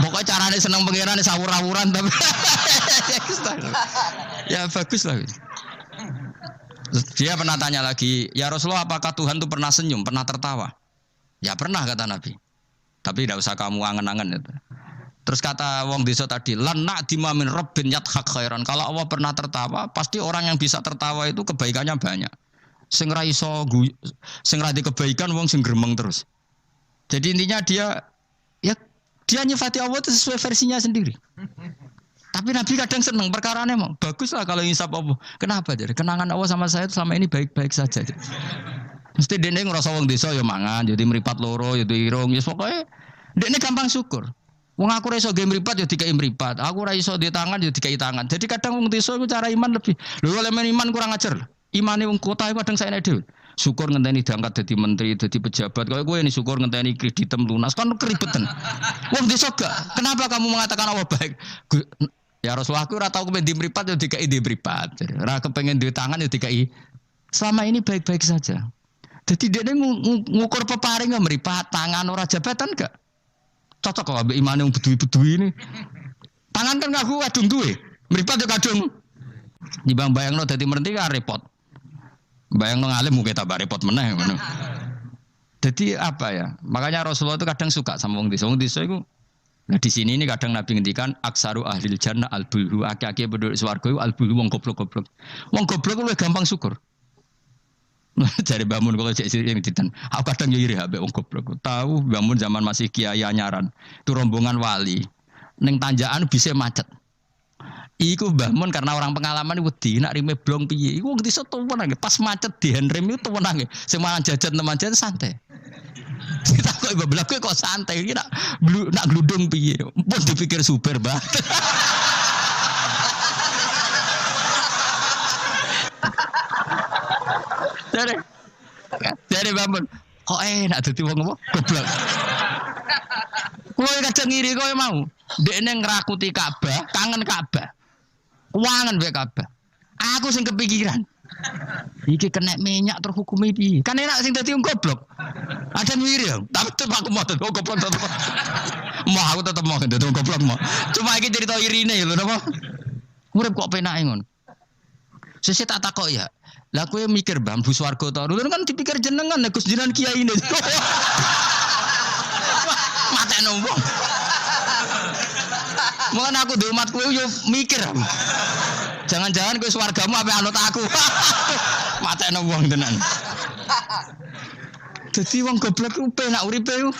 pokoknya caranya seneng pangerane sawur-awuran tapi ya bagus lah. Dia pernah tanya lagi, ya Rasulullah apakah Tuhan itu pernah senyum, pernah tertawa? Ya pernah kata Nabi. Tapi tidak usah kamu angen-angen itu. Terus kata wong desa tadi, lan na'dima min rabbin yadhak khairan. Kalau Allah pernah tertawa, pasti orang yang bisa tertawa itu kebaikannya banyak. Sing ra iso sing ra kebaikan wong sing gremeng terus. Jadi intinya dia nyifati Allah itu sesuai versinya sendiri. Tapi Nabi kadang seneng perkarane emang baguslah kalau ngisap Allah. Kenapa jadi? Kenangan Allah sama saya itu selama ini baik-baik saja. Mesti dene ngrasa wong desa ya mangan, jadi mripat loro, ya irung, ya pokoke dene gampang syukur. Wong aku ra iso ge mripat ya dikai mripat. Aku ra iso di tangan ya dikai tangan. Jadi kadang wong desa iku cara iman lebih. Lho oleh iman kurang ajar. Imane wong kota iku kadang saene dhewe. Syukur ngenteni diangkat dadi menteri, dadi pejabat. Kalau kowe ini syukur ngenteni kreditem lunas kan keribetan. Wong desa gak. Kenapa kamu mengatakan Allah baik? Ya Rasulullah aku ora tau kepen di mripat ya dikai di mripat. Ora kepengin duwe tangan ya dikai. Selama ini baik-baik saja. Jadi dia ngukur peparing nggak meripat tangan ora jabatan gak? Cocok kalau ambil iman yang bedui-bedui ini. Tangan kan ngaku kadung duwe, meripat ya kadung. Dibang bayang lo jadi merenti kan repot. Bayang lo ngalim mungkin tambah repot meneh. Jadi apa ya? Makanya Rasulullah itu kadang suka sama wong desa. Wong desa itu. Nah di sini ini kadang Nabi ngendikan aksaru ahlil jannah al-bulhu aki-aki penduduk swarga itu al-bulhu wong goblok-goblok. Wong goblok lu gampang syukur. Cari bangun kalau cek yang ditan. Aku kadang yo iri ambek wong goblok. Tahu bangun zaman masih kiai anyaran. Itu rombongan wali. Ning tanjakan bisa macet. Iku bangun karena orang pengalaman wedi nak rime blong piye. Iku wong desa tuwenang pas macet di handrem itu tuwenang. Sing malah jajan teman jajan santai. Kita kok ibu belak kok santai iki nak gludung piye. Pun dipikir super banget. Dari bangun, kok enak dadi wong apa? Goblok. Kowe kadang ngiri kowe mau. Dekne ngrakuti Ka'bah, kangen Ka'bah. Kuangen wae Ka'bah. Aku sing kepikiran. Iki kena minyak terhukumi piye? Kan enak sing dadi wong goblok. Ada ngiri ya, tapi tetep aku mau dadi goblok tetep. Mau aku tetep mau dadi wong goblok mau. Cuma iki cerita irine lho napa? Urip kok penake ngono. Sesuk tak takok ya. Lah kowe mikir Bang Bu Swarga to. Lho kan dipikir jenengan Gus jenengan kiai ini. Mateno wong. Mun aku di umat kowe yo mikir. Jangan-jangan kowe swargamu ape anut aku. Mateno wong tenan. Dadi wong goblok ku penak uripe ku.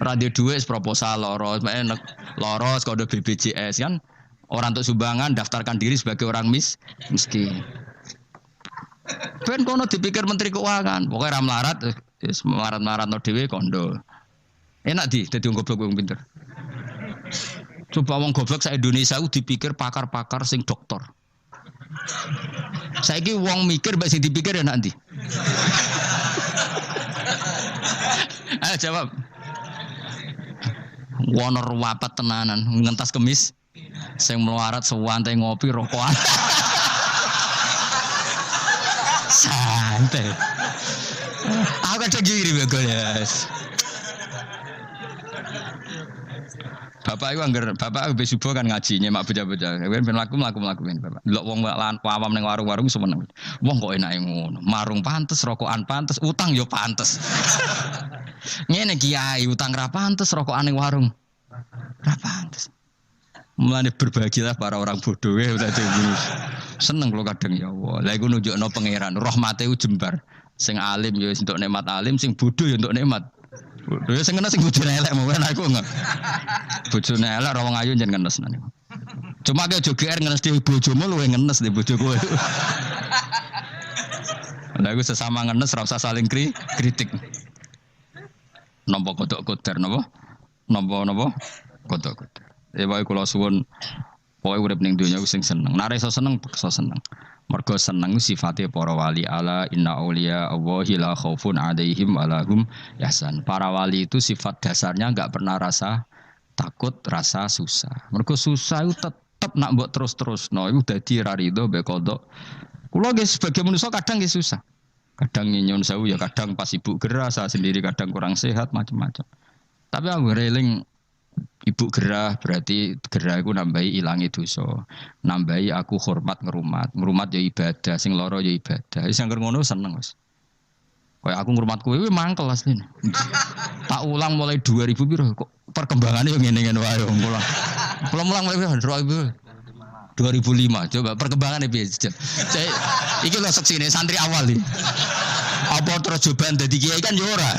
Radio duwe proposal loro, enek loro kode BPJS kan. Orang untuk sumbangan daftarkan diri sebagai orang miskin. Ben kono dipikir Menteri Keuangan, pokoknya ram larat, melarat no dhewe kondo. Enak dadi wong goblok wong pinter. Coba wong goblok sak Indonesia ku dipikir pakar-pakar sing doktor. Saiki wong mikir mbak sing dipikir enak ndi? Ayo jawab. Wonor wapat tenanan, ngentas kemis. Sing melarat sewantai ngopi rokokan. Santai. Aku kadang giri guys. Bapak itu anggar, bapak habis subuh kan ngaji nyemak bocah-bocah. Ben mlaku bapak. Delok wong awam ning warung-warung semeneng. Wong kok enake ngono. Marung pantes, rokokan pantes, utang yo pantes. Ngene kiai utang ra pantes, rokokan ning warung. Ra pantes. Mulane berbahagialah para orang bodoh ya tadi seneng kalau kadang ya Allah. Lah iku nunjukno pangeran, rahmate ku jembar. Sing alim ya untuk nikmat alim, sing bodoh ya untuk nikmat. Bodoh ya sing kena sing bojone elek mungkin aku enggak. Bojone elek ra wong ayu jen ngenes nang. Cuma ke GR ngenes di bojomu luwe ngenes di bojo kowe. Lah iku sesama ngenes ra usah saling kritik. Nampa kodok koder napa? Napa kodok koder. Ya bae kula suwun pokoke urip ning donya ku sing seneng. Nek iso seneng, beksa seneng. Mergo seneng sifate para wali ala inna auliya Allahi la khaufun 'alaihim wa lahum yahzan. Para wali itu sifat dasarnya enggak pernah rasa takut, rasa susah. Mergo susah itu tetep nak mbok terus-terusno iku dadi ra rido mbek kodok. Kula nggih sebagai manusa kadang nggih susah. Kadang nyun sewu ya kadang pas ibu gerah, saya sendiri kadang kurang sehat macam-macam. Tapi aku reling ibu gerah berarti gerah aku nambahi ilangi dosa. Nambahi aku hormat ngerumat. Ngerumat ya ibadah, sing loro ya ibadah. Wis angger ngono seneng wis. Kayak aku ngrumat kowe mangkel asline. Tak ulang mulai 2000 piro kok perkembangannya yo ngene-ngene wae wong kula. Kula mulang mulai 2005 coba perkembangannya piye Cek. Iki lho seksine santri awal iki. Apa terus cobaan dadi kiai kan yo ora.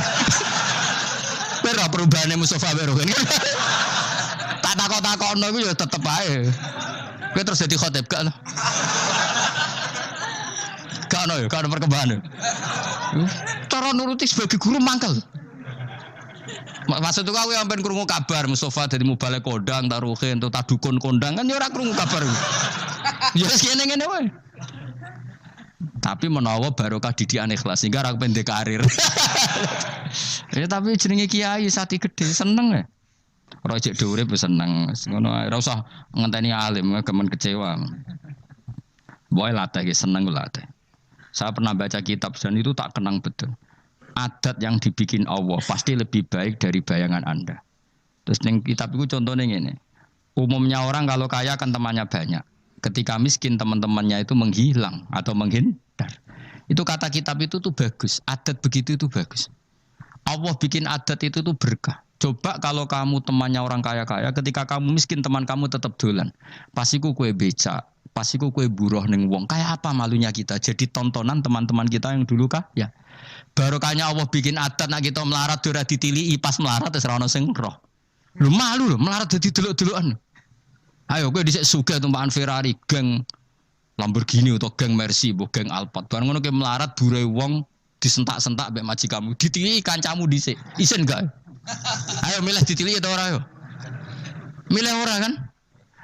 Pero perubahannya Mustafa Bero kan. Tak takok-takokno iku yo tetep ae. Kowe terus dadi khotib gak? Gak ono perkembangan. Cara nuruti sebagai guru mangkel. Maksud aku sampean krungu kabar Mustafa dadi mubalik kondang, taruhin atau tadukun kondang kan ya ora krungu kabar. Ya wis ngene-ngene wae. Tapi menawa barokah didikan ikhlas sehingga ora pendek karir. Ya tapi jenenge kiai sati gede seneng ya. Ora cek urip seneng. Ngono ora usah ngenteni alim kemen kecewa. Boy latih seneng latih. Saya pernah baca kitab dan itu tak kenang betul. Adat yang dibikin Allah pasti lebih baik dari bayangan Anda. Terus ning kitab itu contohnya ini. Umumnya orang kalau kaya kan temannya banyak. Ketika miskin teman-temannya itu menghilang atau menghindar. Itu kata kitab itu tuh bagus. Adat begitu itu bagus. Allah bikin adat itu tuh berkah. Coba kalau kamu temannya orang kaya-kaya, ketika kamu miskin teman kamu tetap dolan. Pasiku kue becak, pasiku kue buruh ning wong. Kayak apa malunya kita? Jadi tontonan teman-teman kita yang dulu kaya. Barokahnya Allah bikin adat nak kita melarat ora ditiliki pas melarat wis ora ono sing roh. Lho malu lho melarat dadi delok-delokan. Ayo kowe dhisik sugih tumpakan Ferrari, geng Lamborghini atau geng Mercy, mbok geng Alphard. Bareng ngono kowe melarat bure wong disentak-sentak mbek majikamu, ditiliki kancamu dhisik. Isin gak? Ayo milih ditiliki ta ora yo? Milih ora kan?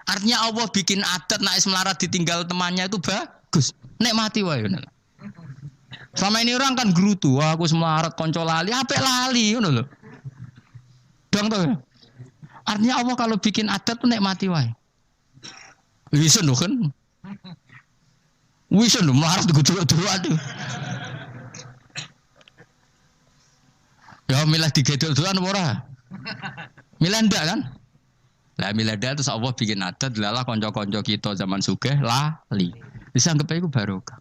Artinya Allah bikin adat nak is melarat ditinggal temannya itu bagus. Nikmati wae ngono. Selama ini orang kan gerutu, wah aku semelarat konco lali, apik lali ngono lho. Dong to. Artinya Allah kalau bikin adat tuh nikmati wae. Wisen lho kan. Wisen lho melarat dulu aduh. Ya milah digedol-dolan ora. Milah ndak kan? Lah milah ndak terus Allah bikin adat lalah konco-konco kita zaman sugih lali. Bisa anggap iku barokah.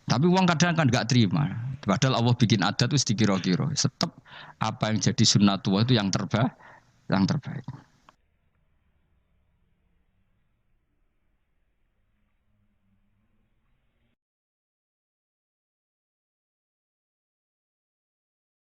Tapi uang kadang kan gak terima. Padahal Allah bikin adat itu sedikira-kira. Tetap apa yang jadi sunnatullah itu yang terbaik.